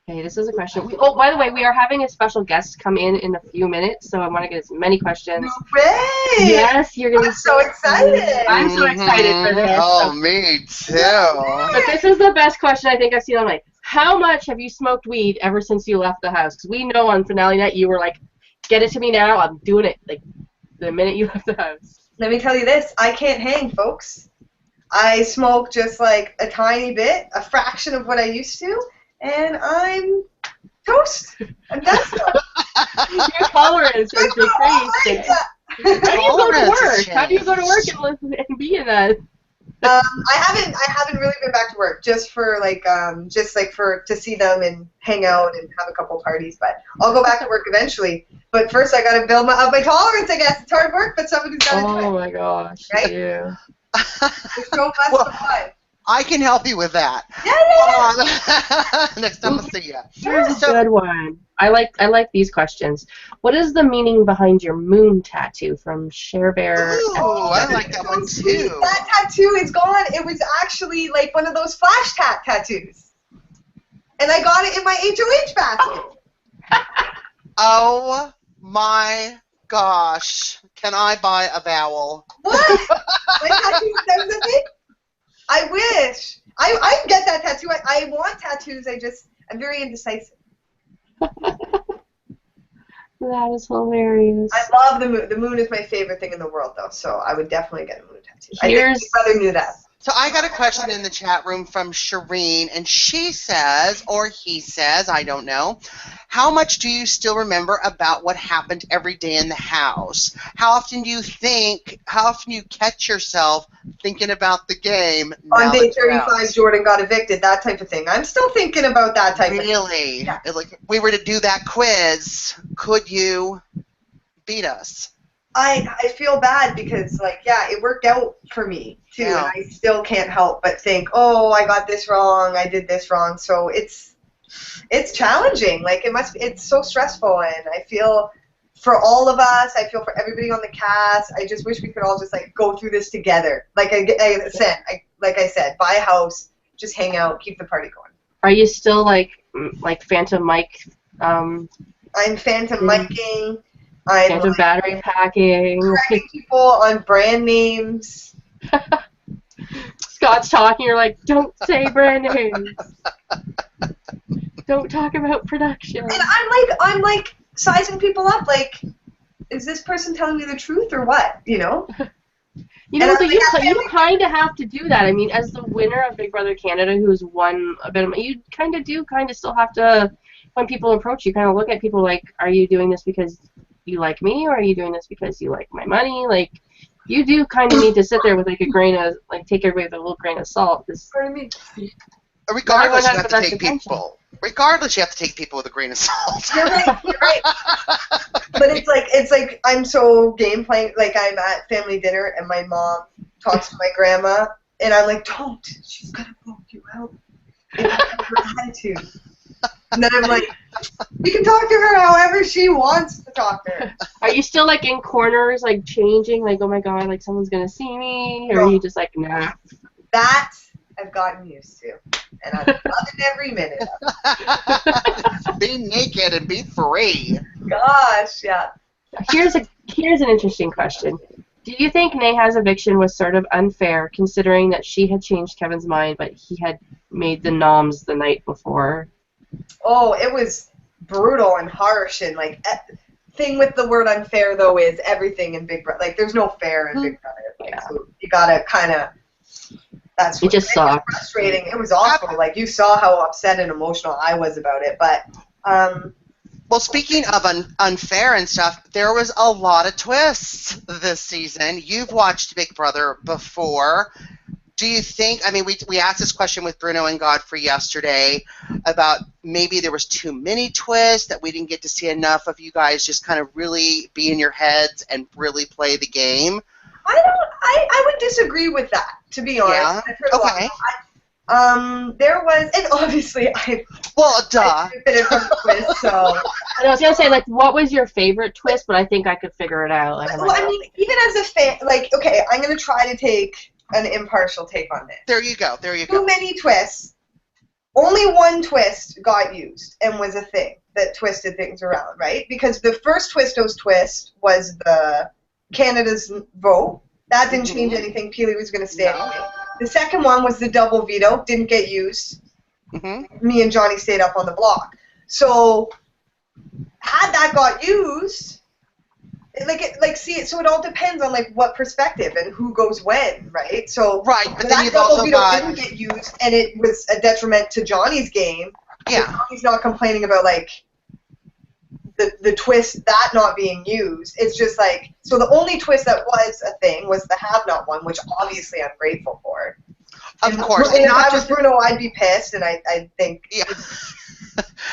Okay, this is a question. By the way, we are having a special guest come in a few minutes, so I want to get as many questions. No way! Yes, you're going to be so excited. I'm so excited for this. Oh, me too. But this is the best question I think I've seen online. How much have you smoked weed ever since you left the house? Because we know on finale night you were like, "Get it to me now, I'm doing it," like the minute you left the house. Let me tell you this, I can't hang, folks. I smoke just like a tiny bit, a fraction of what I used to, and I'm toast. I'm done. Your tolerance is decreasing. How do you go to work? How do you go to work and be in that? I haven't really been back to work just for to see them and hang out and have a couple parties. But I'll go back to work eventually. But first, I got to build up my tolerance. I guess it's hard work, but somebody's got to do it. Oh my gosh! Right? Yeah. There's no less than one. I can help you with that. Yeah. Next time I'll see you. Here's a good one. I like these questions. What is the meaning behind your moon tattoo from Share Bear? Ooh, I like that one too. That tattoo is gone. It was actually like one of those flash tattoos. And I got it in my HOH basket. Oh my gosh. Can I buy a vowel? What? My tattoo says something? I wish. I get that tattoo. I want tattoos. I'm very indecisive. That is hilarious. I love the moon. The moon is my favorite thing in the world, though, so I would definitely get a moon tattoo. I think my brother knew that. So I got a question in the chat room from Shireen, and she says, or he says, I don't know, how much do you still remember about what happened every day in the house? How often do you catch yourself thinking about the game? On day 35, Jordan got evicted, that type of thing. I'm still thinking about that type of thing. Really? Yeah. Like, if we were to do that quiz, could you beat us? I feel bad because, it worked out for me, too, Yeah. and I still can't help but think, oh, I got this wrong, I did this wrong, so it's challenging. It's so stressful, and I feel for all of us. I feel for everybody on the cast. I just wish we could all just like go through this together. Like I said, buy a house, just hang out, keep the party going. Are you still like Phantom Mike? I'm Phantom Miking. I'm Phantom battery packing. correcting people on brand names. Scott's talking. You're like, don't say brand names. Don't talk about production. And I'm like sizing people up. Like, is this person telling me the truth or what? You know. You know, but you kind of have to do that. I mean, as the winner of Big Brother Canada, who's won a bit of, you kind of still have to, when people approach you, kind of look at people like, are you doing this because you like me, or are you doing this because you like my money? Like, you do kind of need to sit there with like a grain of, like, take everybody with a little grain of salt. Regardless, you have to take people. Regardless, you have to take people with a grain of salt. You're right. But it's like I'm so game playing. Like I'm at family dinner and my mom talks to my grandma, and I'm like, don't. She's gonna vote you out. It's her attitude. And then I'm like, you can talk to her however she wants to talk to her. Are you still like in corners, like changing, like, oh my god, like someone's gonna see me, or are you just like, nah? That I've gotten used to, and I'm loving every minute of it. Be naked and be free. Gosh, yeah. Here's an interesting question. Do you think Neha's eviction was sort of unfair, considering that she had changed Kevin's mind, but he had made the noms the night before? Oh, it was brutal and harsh, and like thing with the word unfair though is everything in Big Brother. Like there's no fair in Big Brother. Like, yeah. So you gotta kind of. That's what it just sucked. Was frustrating. It was awful. Like you saw how upset and emotional I was about it, but. Well, speaking of unfair and stuff, there was a lot of twists this season. You've watched Big Brother before. Do you think, I mean, we asked this question with Bruno and Godfrey yesterday about maybe there was too many twists, that we didn't get to see enough of you guys just kind of really be in your heads and really play the game? I would disagree with that, to be honest. Yeah? Okay. There was, and obviously I duh. benefited from the quiz, so. And I was gonna say, like, what was your favorite twist? But I think I could figure it out. Like, well, I mean, even as a fan, like, okay, I'm gonna try to take an impartial take on this. There you go. Too many twists. Only one twist got used and was a thing that twisted things around, right? Because the first twistos twist was the Canada's vote. That didn't change anything. Peely was going to stay anyway. The second one was the double veto. Didn't get used. Me and Johnny stayed up on the block. So had that got used, so it all depends on like what perspective and who goes when, right? So right, but then that you've double also veto got... didn't get used, and it was a detriment to Johnny's game. Yeah, Johnny's not complaining about like the twist that not being used. It's just like, so the only twist that was a thing was the have not one, which obviously I'm grateful for. Of course, and if I was Bruno, I'd be pissed, and I think. Yeah.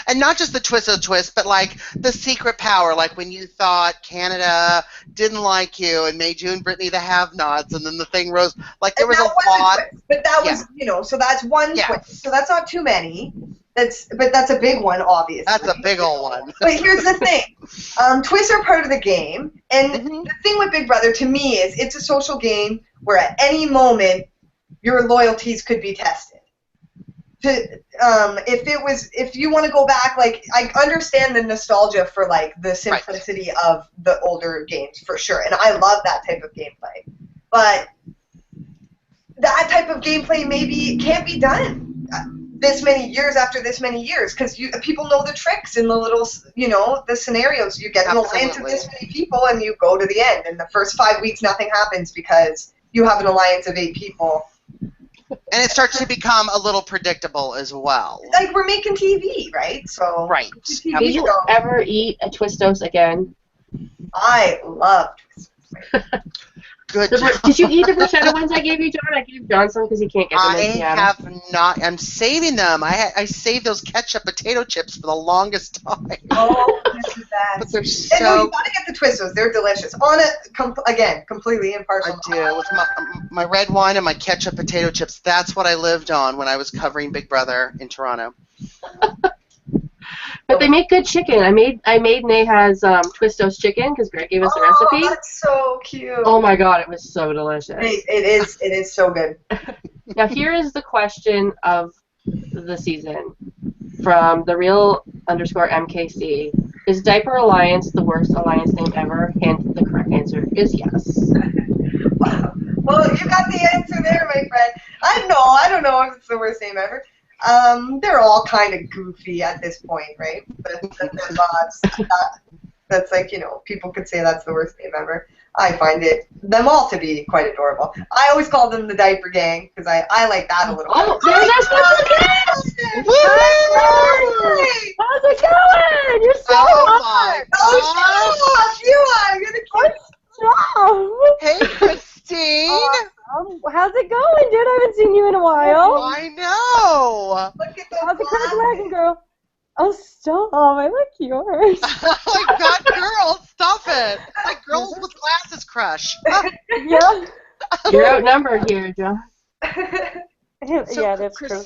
And not just the twist of the twist, but like the secret power, like when you thought Canada didn't like you and made you and Brittany the have-nots, and then the thing rose, like there was a lot. But that was, so that's one twist. So that's not too many. But that's a big one, obviously. That's a big old one. But here's the thing. Twists are part of the game, and the thing with Big Brother, to me, is it's a social game where at any moment your loyalties could be tested. If you want to go back, like, I understand the nostalgia for like the simplicity of the older games for sure, and I love that type of gameplay. But that type of gameplay maybe can't be done this many years after this many years, because people know the tricks and the little, the scenarios. You get an alliance of this many people, and you go to the end. And the first 5 weeks, nothing happens because you have an alliance of 8 people. And it starts to become a little predictable as well. Like, we're making TV, right? So right. Did you ever eat a Twistos again? I love Twistos. Good. Did you eat the bruschetta ones I gave you, John? I gave John some because he can't get them. I have not. I'm saving them. I saved those ketchup potato chips for the longest time. Oh, that's the best. But they're so. And no, you gotta get the Twistos. They're delicious. On it, again, completely impartial. I do. With my red wine and my ketchup potato chips. That's what I lived on when I was covering Big Brother in Toronto. But they make good chicken. I made Neha's Twistos chicken because Greg gave us the recipe. Oh, that's so cute. Oh my god, it was so delicious. It is so good. Now here is the question of the season from the real _MKC. Is Diaper Alliance the worst alliance name ever? Hint, the correct answer is yes. Wow. Well, you got the answer there, my friend. I don't know if it's the worst name ever. They're all kind of goofy at this point, right? That's like, people could say that's the worst name ever. I find them all to be quite adorable. I always call them the Diaper Gang because I like that a little bit. Oh, there's our special guest! Hi! How's it going? You're so hot! Oh, you are! You're the Hey, Christine. How's it going, dude? I haven't seen you in a while. I know. Look at those How's the glasses. wagon, girl? Oh, stop. I like yours. Oh my God, girl, stop it. Like girls with glasses crush. Yeah. You're outnumbered here, John. Yeah, that's true.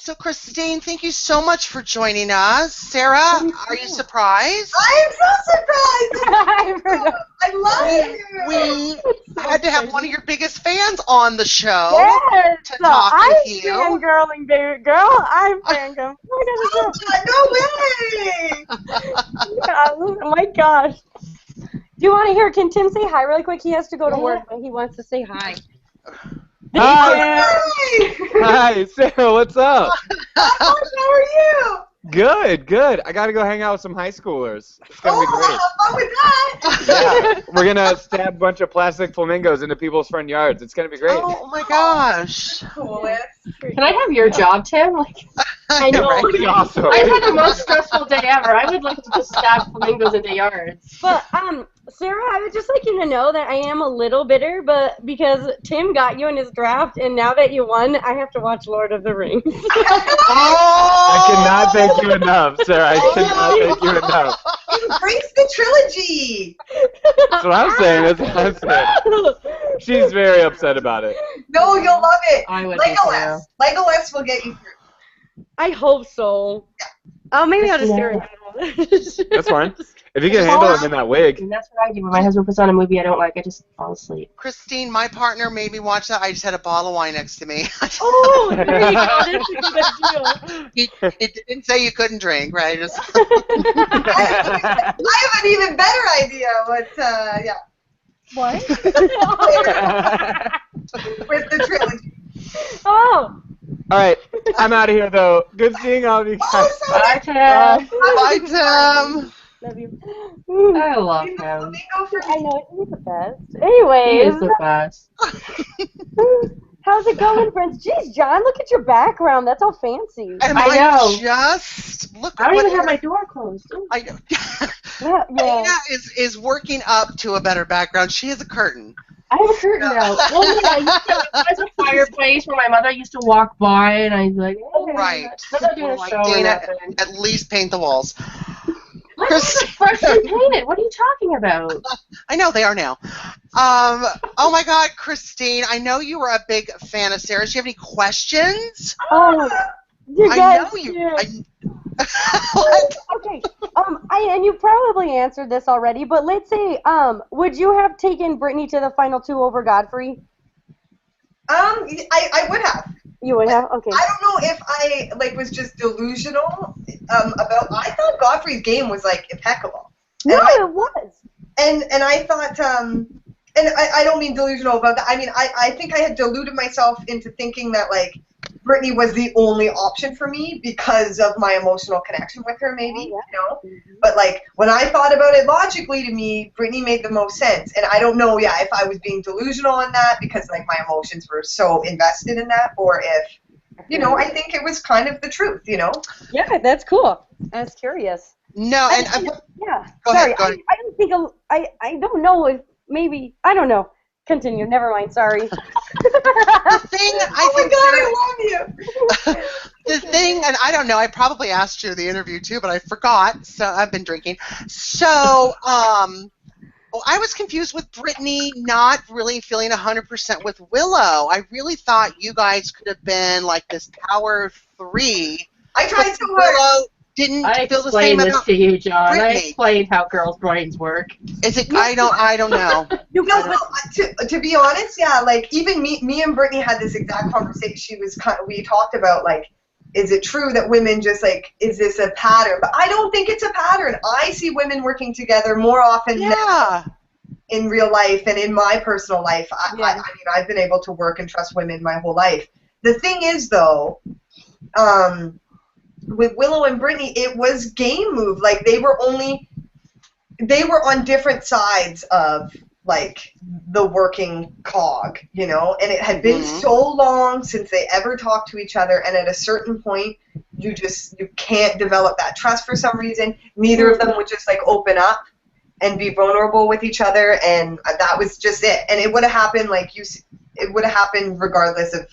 So, Christine, thank you so much for joining us. Sarah, are you surprised? I am so surprised! I love you! We had to have one of your biggest fans on the show Yes. to talk with you. I'm fangirling, baby girl. I'm fangirling. Oh, no way! Yeah, oh my gosh. Do you want to hear? Can Tim say hi really quick? He has to go to work, but he wants to say hi. Hi. Hi! Hi, Sarah, what's up? How are you? Good. I gotta go hang out with some high schoolers. It's gonna be great. Have fun with that! Yeah, we're gonna stab a bunch of plastic flamingos into people's front yards. It's gonna be great. Oh my gosh. Coolest. Can I have your job, Tim? I know. Right? Pretty awesome. I've had the most stressful day ever. I would like to just stab flamingos into yards. But Sarah, I would just like you to know that I am a little bitter, but because Tim got you in his draft, and now that you won, I have to watch Lord of the Rings. I cannot thank you enough, Sarah. I cannot thank you enough. Embrace the trilogy! That's what I'm saying. That's what I'm saying. She's very upset about it. No, you'll love it. I would be Legolas. Legolas will get you through. I hope so. Oh, maybe I'll just stare at him. That's fine. If you can handle him in that wig. And that's what I do. When my husband puts on a movie I don't like, I just fall asleep. Christine, my partner made me watch that. I just had a bottle of wine next to me. Oh, there you go. That's a good deal. It didn't say you couldn't drink, right? Just I have an even better idea, but yeah. What? With the trilogy. Oh. All right, I'm out of here though. Good seeing all of you guys. Bye, Tim. bye, Tim. Love you. I love him. Flamingo for I me. know, he's the best. He Anyways, is the best. how's it going, friends? Jeez, John, look at your background. That's all fancy. Am I know. just look? I don't what even have my door closed. Ooh. I know. Yeah. Dana is working up to a better background. She has a curtain. I have a curtain now. Well, yeah, there's a fireplace where my mother used to walk by, and I'd be like, hey, Right. I'm not doing a Like show or Dana, nothing. at least paint the walls. Mine is freshly painted. What are you talking about? I know they are now. Oh my God, Christine! I know you were a big fan of Sarah's. Do you have any questions? Oh, you I guys know you. do. What? Okay. And you probably answered this already, but let's say, would you have taken Brittany to the final two over Godfrey? I would have. You would have. Okay. I don't know if I was just delusional about. I thought Godfrey's game was impeccable. No, And I- it was. And I thought, and I don't mean delusional about that. I mean, I think I had deluded myself into thinking that Brittany was the only option for me because of my emotional connection with her, maybe, But when I thought about it logically, to me, Brittany made the most sense. And I don't know, if I was being delusional in that because my emotions were so invested in that, or if, I think it was kind of the truth, Yeah, that's cool. I was curious. No, and Yeah. Go Sorry, ahead, go ahead. I don't think I don't know if maybe I don't know. Continue. Never mind. Sorry. the thing I Oh my think God, Sarah, I love you. the thing, and I don't know, I probably asked you in the interview too, but I forgot, so I've been drinking. So, I was confused with Brittany not really feeling 100% with Willow. I really thought you guys could have been this power three. I tried so hard. Willow didn't I feel the same explained this about to you, John. I Brittany. explained how girls' brains work. Is it? I don't know. To be honest, yeah, like even me and Brittany had this exact conversation. We talked about like, is it true that women just like, is this a pattern? But I don't think it's a pattern. I see women working together more often now in real life and in my personal life. I mean, I've been able to work and trust women my whole life. The thing is, though, with Willow and Brittany, it was game move. Like they were on different sides of like the working cog, you know, and it had been so long since they ever talked to each other, and at a certain point you can't develop that trust for some reason. Neither of them would just like open up and be vulnerable with each other, and that was just it. And it would have happened it would have happened regardless of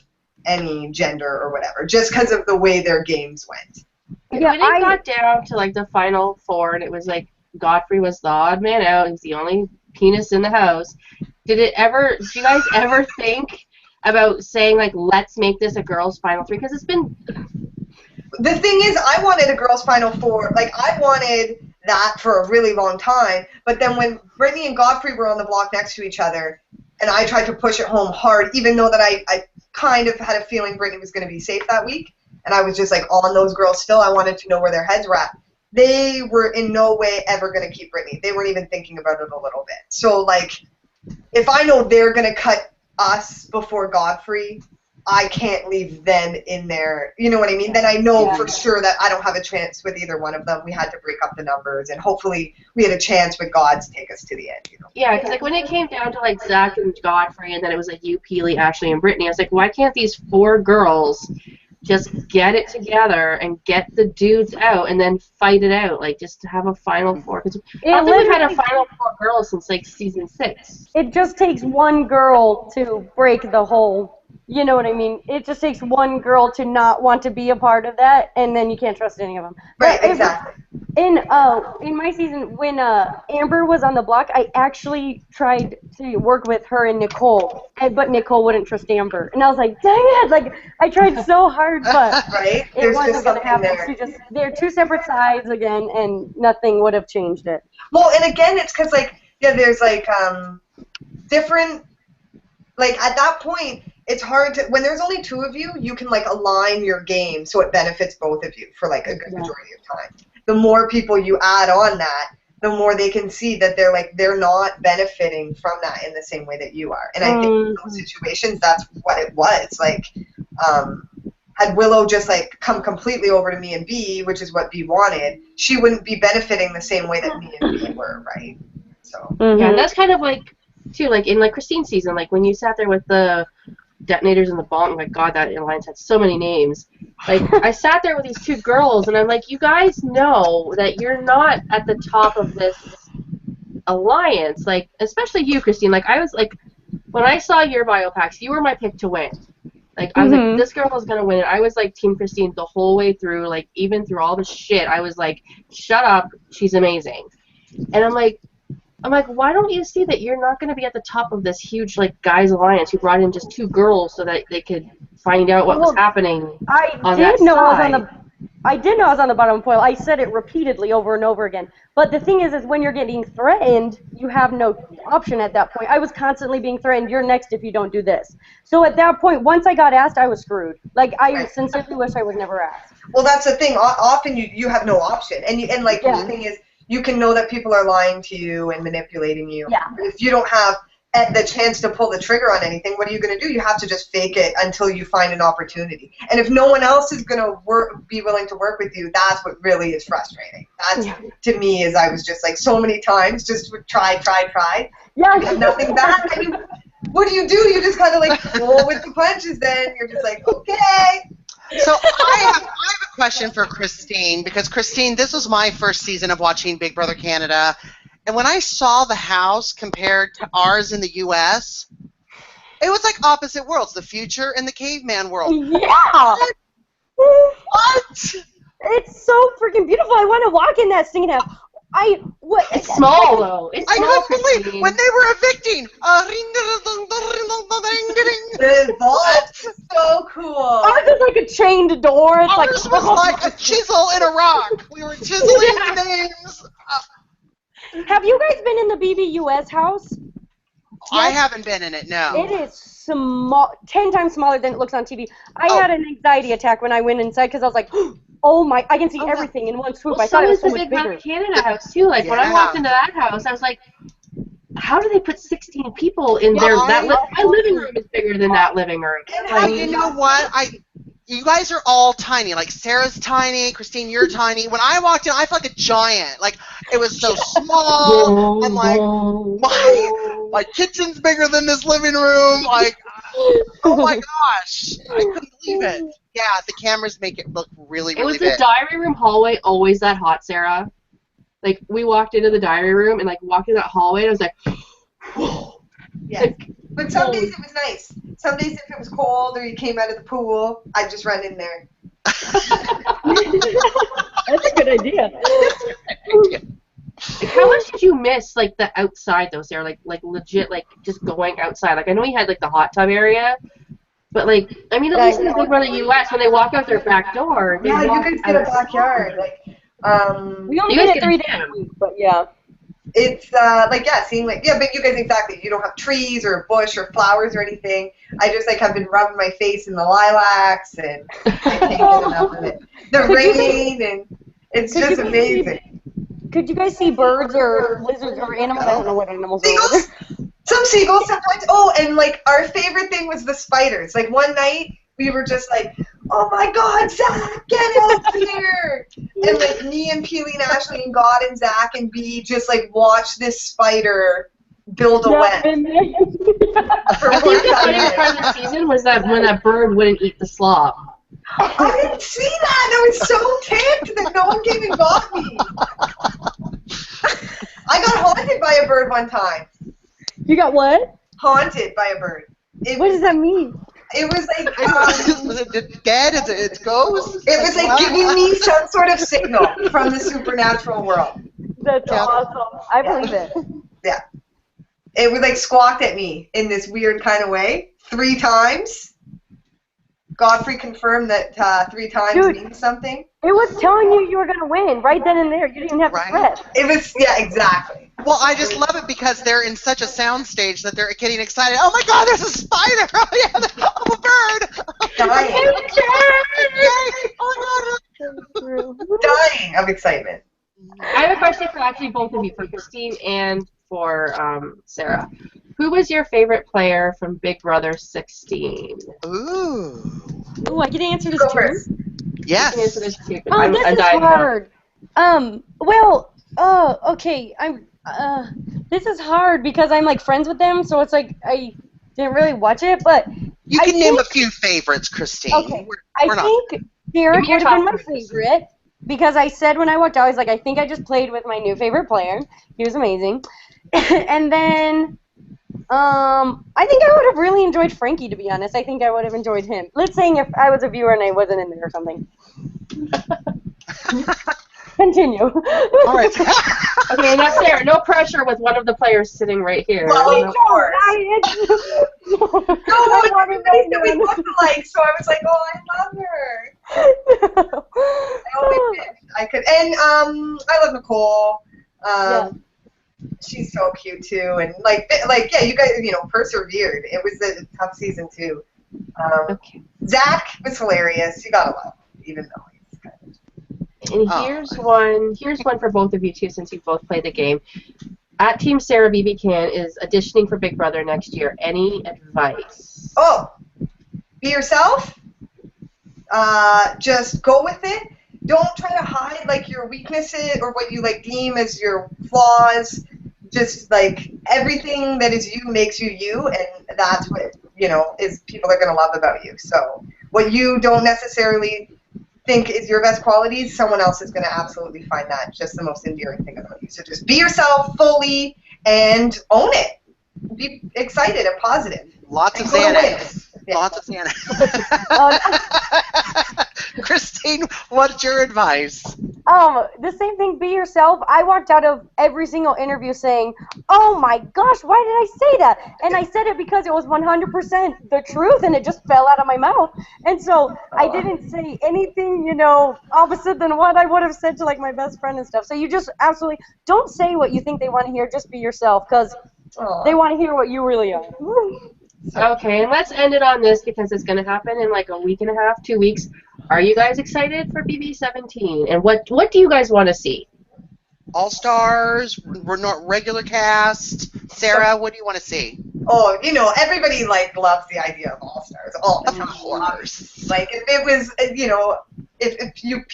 any gender or whatever, just because of the way their games went. Yeah, when it got down to like the final four, and it was like Godfrey was the odd man out. He was the only penis in the house. Did you guys ever think about saying like, let's make this a girls' final three? Because it's been. The thing is, I wanted a girls' final four. Like I wanted that for a really long time. But then when Brittany and Godfrey were on the block next to each other, and I tried to push it home hard, even though that I kind of had a feeling Brittany was going to be safe that week, and I was just like on those girls still. I wanted to know where their heads were at. They were in no way ever going to keep Brittany. They weren't even thinking about it a little bit. So, like, if I know they're going to cut us before Godfrey, I can't leave them in there. You know what I mean? Then I know for sure that I don't have a chance with either one of them. We had to break up the numbers, and hopefully we had a chance with God to take us to the end. You know? Yeah, because like when it came down to like Zach and Godfrey, and then it was like you, Peely, Ashley, and Brittany, I was like, why can't these four girls just get it together and get the dudes out and then fight it out, like just to have a final four? Because I don't think we've had a final four girls since like season 6. It just takes one girl to break the whole, you know what I mean? It just takes one girl to not want to be a part of that, and then you can't trust any of them. Right, exactly. In my season, when Amber was on the block, I actually tried to work with her and Nicole, but Nicole wouldn't trust Amber, and I was like, dang it! Like I tried so hard, but right? it wasn't going to happen. They're two separate sides again, and nothing would have changed it. Well, and again, it's because like there's like different, like at that point. It's hard to, when there's only two of you, you can like align your game so it benefits both of you for like a good majority of time. The more people you add on that, the more they can see that they're not benefiting from that in the same way that you are. And I think in those situations, that's what it was. Like, had Willow just like come completely over to me and B, which is what B wanted, she wouldn't be benefiting the same way that me and B were, right? So yeah, and that's kind of like too, like in like Christine's season, like when you sat there with the detonators in the bomb, my God, that alliance had so many names. Like, I sat there with these two girls, and I'm like, you guys know that you're not at the top of this alliance. Like, especially you, Christine. Like, I was like, when I saw your bio packs, you were my pick to win. Like, I was like, this girl is going to win it. I was like Team Christine the whole way through. Like, even through all the shit, I was like, shut up, she's amazing. And I'm like, why don't you see that you're not going to be at the top of this huge, like, guys' alliance who brought in just two girls so that they could find out what was happening on that side? I did know I was on the bottom foil. I said it repeatedly over and over again. But the thing is when you're getting threatened, you have no option at that point. I was constantly being threatened, you're next if you don't do this. So at that point, once I got asked, I was screwed. Like, I sincerely wish I was never asked. Well, that's the thing. Often you have no option. And the thing is, you can know that people are lying to you and manipulating you. Yeah. If you don't have the chance to pull the trigger on anything, what are you going to do? You have to just fake it until you find an opportunity. And if no one else is going to be willing to work with you, that's what really is frustrating. That's, to me, is I was just like so many times, just try. Yeah. Nothing back. I mean, what do? You just kind of like roll with the punches then. You're just like, okay. So I have a question for Christine, because Christine, this was my first season of watching Big Brother Canada, and when I saw the house compared to ours in the U.S., it was like opposite worlds, the future and the caveman world. Yeah! What? It's so freaking beautiful. I want to walk in that singing house. It's small, though. It's small, I couldn't believe when they were evicting. so cool. Ours is like a chained door. It's like Ours was like a chisel in a rock. We were chiseling the names. Have you guys been in the BBUS house? I haven't been in it, no. It is small, 10 times smaller than it looks on TV. I had an anxiety attack when I went inside because I was like, oh my, I can see everything in one swoop. Well, I thought it was so the much Big bigger. Brother Canada house too. Like when I walked into that house, I was like, how do they put 16 people in there? My living room is bigger than that living room. Like, you know what? You guys are all tiny. Like Sarah's tiny, Christine, you're tiny. When I walked in, I felt like a giant. Like it was so small. I'm like, my kitchen's bigger than this living room. Like, oh my gosh, I couldn't believe it. Yeah, the cameras make it look really, really Was big. the diary room hallway always that hot, Sarah? Like we walked into the diary room and like walked in that hallway, and I was like, whoa. Yes. But some days it was nice. Some days if it was cold or you came out of the pool, I'd just run in there. That's a good idea. How much did you miss like the outside though, Sarah? Like legit, like just going outside. Like I know we had like the hot tub area, but like I mean, at least in the Big Brother US, when they walk out their back door, they Yeah, you walk guys get a backyard. Like, We only You guys did it get 3 a days gym. a week, but yeah. it's seeing like but you guys exactly. You don't have trees or a bush or flowers or anything. I just like have been rubbing my face in the lilacs and I can't get enough of it. The rain and it's just amazing. Could you guys see birds or lizards or animals? I don't know what animals are over Seagulls, some seagulls sometimes. Oh, and like our favorite thing was the spiders. Like one night we were just like, oh my God, Zach, get out here! And like me and Peely and Ashley and God and Zach and B just like watch this spider build a web. I think the funniest part of the season was that when that bird wouldn't eat the slop. I didn't see that. I was so ticked that no one came and got me. I got haunted by a bird one time. You got what? Haunted by a bird. What does that mean? It was like Was it dead? Is it ghost? it was like giving me some sort of signal from the supernatural world. That's awesome. I believe it. Yeah. It would like squawked at me in this weird kind of way 3 times. Godfrey confirmed that 3 times means something. It was telling you were going to win right then and there. You didn't have to sweat. It was, yeah, exactly. Well, I just love it because they're in such a sound stage that they're getting excited. Oh my God, there's a spider! Oh yeah, a bird! Dying. Oh my God! Dying of excitement. I have a question for actually both of you, for Christine and for Sarah. Who was your favorite player from Big Brother 16? Ooh. Ooh, I can answer this Go too. first. Yes. This is this is hard. Okay. This is hard because I'm like friends with them, so it's like I didn't really watch it, but You can name a few favorites, Christine. Okay. We're I think Derek would have been my favorite because I said when I walked out, I was like, I think I just played with my new favorite player. He was amazing. And then I think I would have really enjoyed Frankie, to be honest. I think I would have enjoyed him. Let's say if I was a viewer and I wasn't in there or something. Continue. All right. Okay, now Sarah, no pressure with one of the players sitting right here. Well, of course. No, Everybody that we look alike, so I was like, oh, I love her. I only wish I could. And I love Nicole. She's so cute too, and like yeah, you guys, persevered. It was a tough season too. Zach was hilarious. You gotta love him, even though he's kind of. And here's one for both of you too, since you both played the game. At Team Sarah BBCAN is auditioning for Big Brother next year. Any advice? Oh, be yourself. Just go with it. Don't try to hide like your weaknesses or what you like deem as your flaws. Just like everything that is you makes you you, and that's what is people are gonna love about you. So what you don't necessarily think is your best qualities, someone else is gonna absolutely find that just the most endearing thing about you. So just be yourself fully and own it. Be excited and positive. Lots of And go to Xanax. win. Lots of Xanax. Christine, what's your advice? The same thing, be yourself. I walked out of every single interview saying, oh my gosh, why did I say that? And I said it because it was 100% the truth, and it just fell out of my mouth. And so I didn't say anything, opposite than what I would have said to, like, my best friend and stuff. So you just absolutely don't say what you think they want to hear. Just be yourself, because they want to hear what you really are. Okay, and let's end it on this because it's going to happen in like a week and a half, 2 weeks. Are you guys excited for BB17? And what do you guys want to see? All-Stars, we're not regular cast. Sarah, what do you want to see? Oh, everybody loves the idea of All-Stars. Of course. Like if it was, if you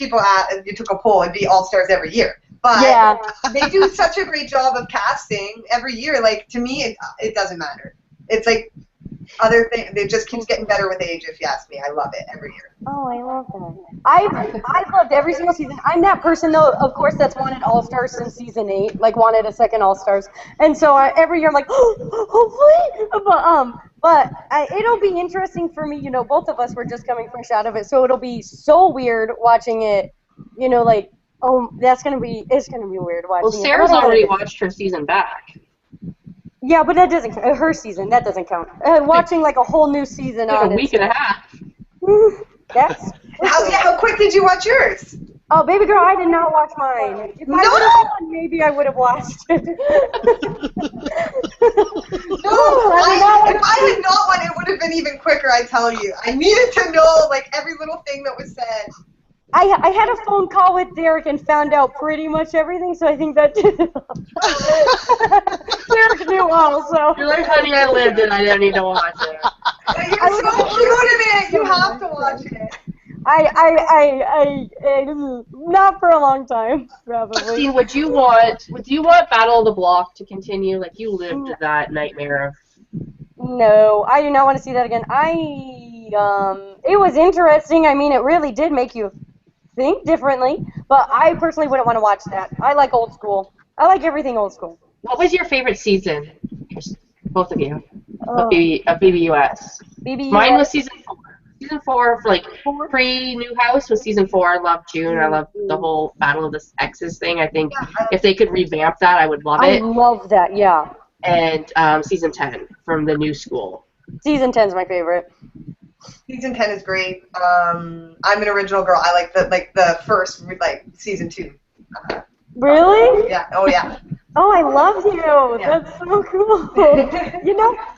took a poll, it'd be All-Stars every year. But Yeah. they do such a great job of casting every year. Like, to me, it doesn't matter. It's like other things. It just keeps getting better with age, if you ask me. I love it every year. Oh, I love that. I've loved every single season. I'm that person, though, of course, that's wanted All-Stars since season 8, like wanted a second All-Stars. And so every year I'm like, hopefully. But it'll be interesting for me. Both of us were just coming fresh out of it, so it'll be so weird watching it. It's gonna be weird watching. Well, Sarah's already watched her season back. Yeah, but that doesn't count. Her season, that doesn't count. Watching like a whole new season Like on a week and a half. That's How quick did you watch yours? Oh, baby girl, I did not watch mine. If I would have won, maybe I would have watched it. If I had not won, it would have been even quicker, I tell you. I needed to know, every little thing that was said. I had a phone call with Derek and found out pretty much everything, so I think that Derek knew also. You're like, honey, I lived it. I didn't need to watch it. You're so cute in it. You have to watch it. I not for a long time, probably. Christine, would you want Battle of the Block to continue? Like, you lived that nightmare of... No, I do not want to see that again. It was interesting. I mean, it really did make you think differently, but I personally wouldn't want to watch that. I like old school. I like everything old school. What was your favorite season? Both of you. Of BBUS. BBUS. Mine was season 4. Season 4, pre-New House, was season 4. I loved June. I loved the whole Battle of the Exes thing. I think if they could revamp that, I would love it. I love that, yeah. And season 10 from the new school. Season 10 is my favorite. Season 10 is great. I'm an original girl. I like the first season 2. Really? Yeah. Oh yeah. Oh, I love you. Yeah. That's so cool.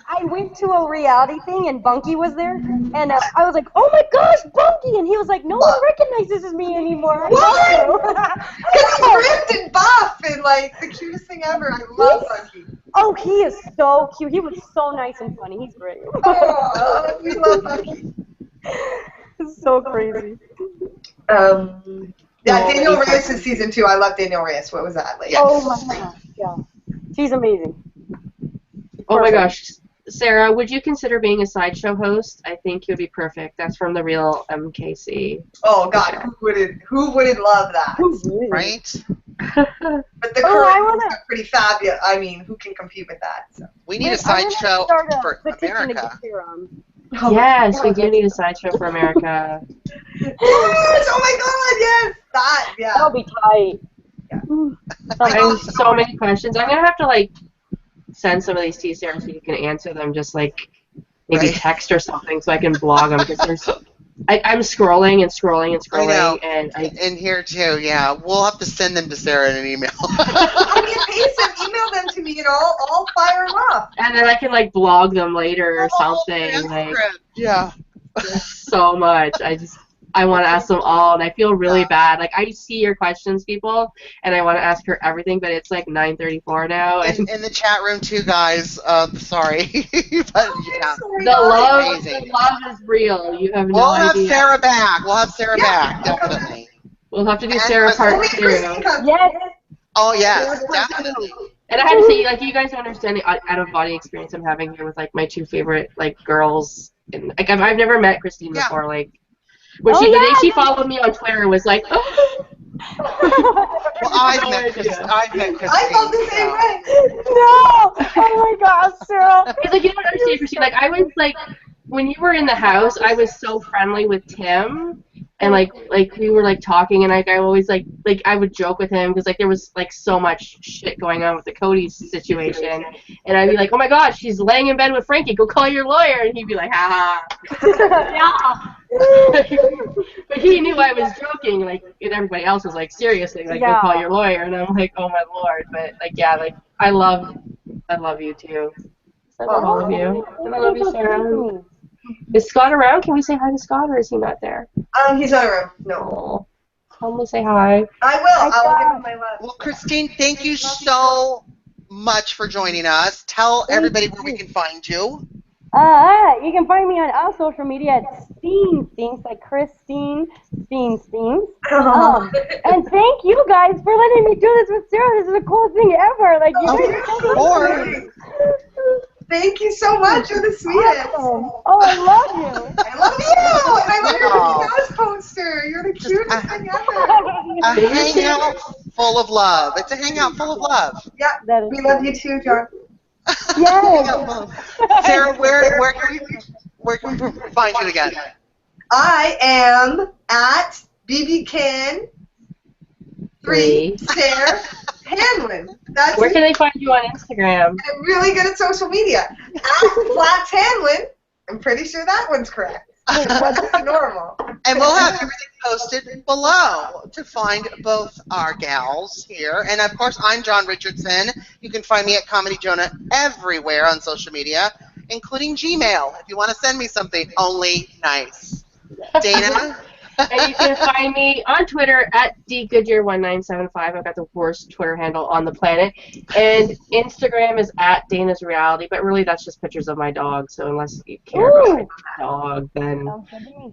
I went to a reality thing and Bunky was there, and I was like, oh my gosh, Bunky! And he was like, no one recognizes me anymore. What? Because he's ripped and buff and the cutest thing ever. I love Bunky. Oh, he is so cute. He was so nice and funny. He's great. Oh, we love Bunky. It's so crazy. Yeah, Daniel Reyes in season 2. I love Daniel Reyes. What was that? Oh my gosh, yeah. She's amazing. Oh my gosh. Sarah, would you consider being a sideshow host? I think you'd be perfect. That's from the real MKC. Oh God, who wouldn't love that? Right? But the current ones are pretty fabulous. I mean, who can compete with that? So. We need a sideshow for America. Oh, yes, we do need a sideshow for America. Yes! Oh my God! Yes! That. Yeah. That'll be tight. Yeah. I have so many questions. I'm gonna have to send some of these to you, Sarah, so you can answer them. Just maybe text or something, so I can blog them because there's. I'm scrolling and scrolling and scrolling, I know. And here too, yeah. We'll have to send them to Sarah in an email. I can paste them, email them to me, and I'll fire them up. And then I can blog them later or something. Yeah. There's so much. I want to ask them all, and I feel really bad. I see your questions, people, and I want to ask her everything, but it's 9:34 now. And in the chat room too, guys. Sorry, but yeah. The love is real. You have no idea. We'll have Sarah back. We'll have Sarah back, definitely. We'll have to do Sarah part 2. Yes. Oh yes, definitely. And I have to say, you guys don't understand the out-of-body experience I'm having here with my 2 favorite girls. And I've never met Christine before. When the day she followed me on Twitter was like, well, I've met Christine. I felt the same way. No! Oh my gosh, Sarah. Because you don't understand, Christine. I was when you were in the house, I was so friendly with Tim, And like we were like talking, and I always like I would joke with him because like there was like so much shit going on with the Cody situation, and I'd be like, oh my gosh, she's laying in bed with Frankie, go call your lawyer, and he'd be like, ha ha. But he knew I was joking, like, and everybody else was like, seriously, like, go call your lawyer, and I'm like, oh my lord. But like, yeah, like I love you too. I love all of you, and I love you, Sarah. Is Scott around? Can we say hi to Scott, or is he not there? He's not around. No. Oh, tell him to say hi. I will. I'll give him my love. Well, Christine, thank you so much for joining us. Tell everybody where we can find you. You can find me on all social media at Steen Stinks, like Christine Steen Stinks. And thank you guys for letting me do this with Sarah. This is the coolest thing ever. Like, you guys are so course. Thank you so much. You're the sweetest. Oh, I love you. I love you. And I love your Mickey Mouse poster. You're the cutest thing ever. A hangout full of love. It's a hangout full of love. Yeah, we love you too, John. Yes. Sarah, where can we find you again? I am at BBCAN3 Sarah Hanlon. Where can they find you on Instagram? I'm really good at social media. At Flats Hanlon. I'm pretty sure that one's correct. That's normal. And we'll have everything posted below to find both our gals here. And of course, I'm Jon Richardson. You can find me at Comedy Jonah everywhere on social media, including Gmail. If you want to send me something, only nice. Dana? And you can find me on Twitter at dgoodyear1975. I've got the worst Twitter handle on the planet. And Instagram is at Dana's Reality, but really that's just pictures of my dog. So unless you care about my dog, then.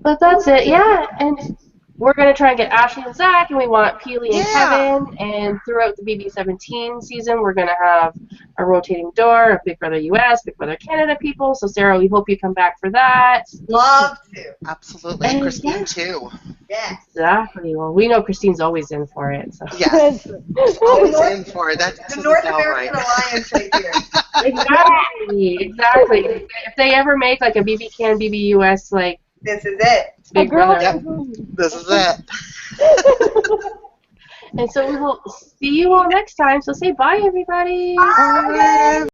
But that's it, yeah. And we're going to try and get Ashley and Zach, and we want Peely and Kevin. And throughout the BB17 season, we're going to have a rotating door of Big Brother US, Big Brother Canada people. So, Sarah, we hope you come back for that. Love to. Absolutely. And Christine, too. Yeah. Exactly. Well, we know Christine's always in for it. So. Yes. Always in for it. That's the North American Alliance right here. Exactly. If they ever make like a BBCAN, BBUS, like, this is it. Big Brother. Yep. This is it. And so we will see you all next time. So say bye, everybody. Bye.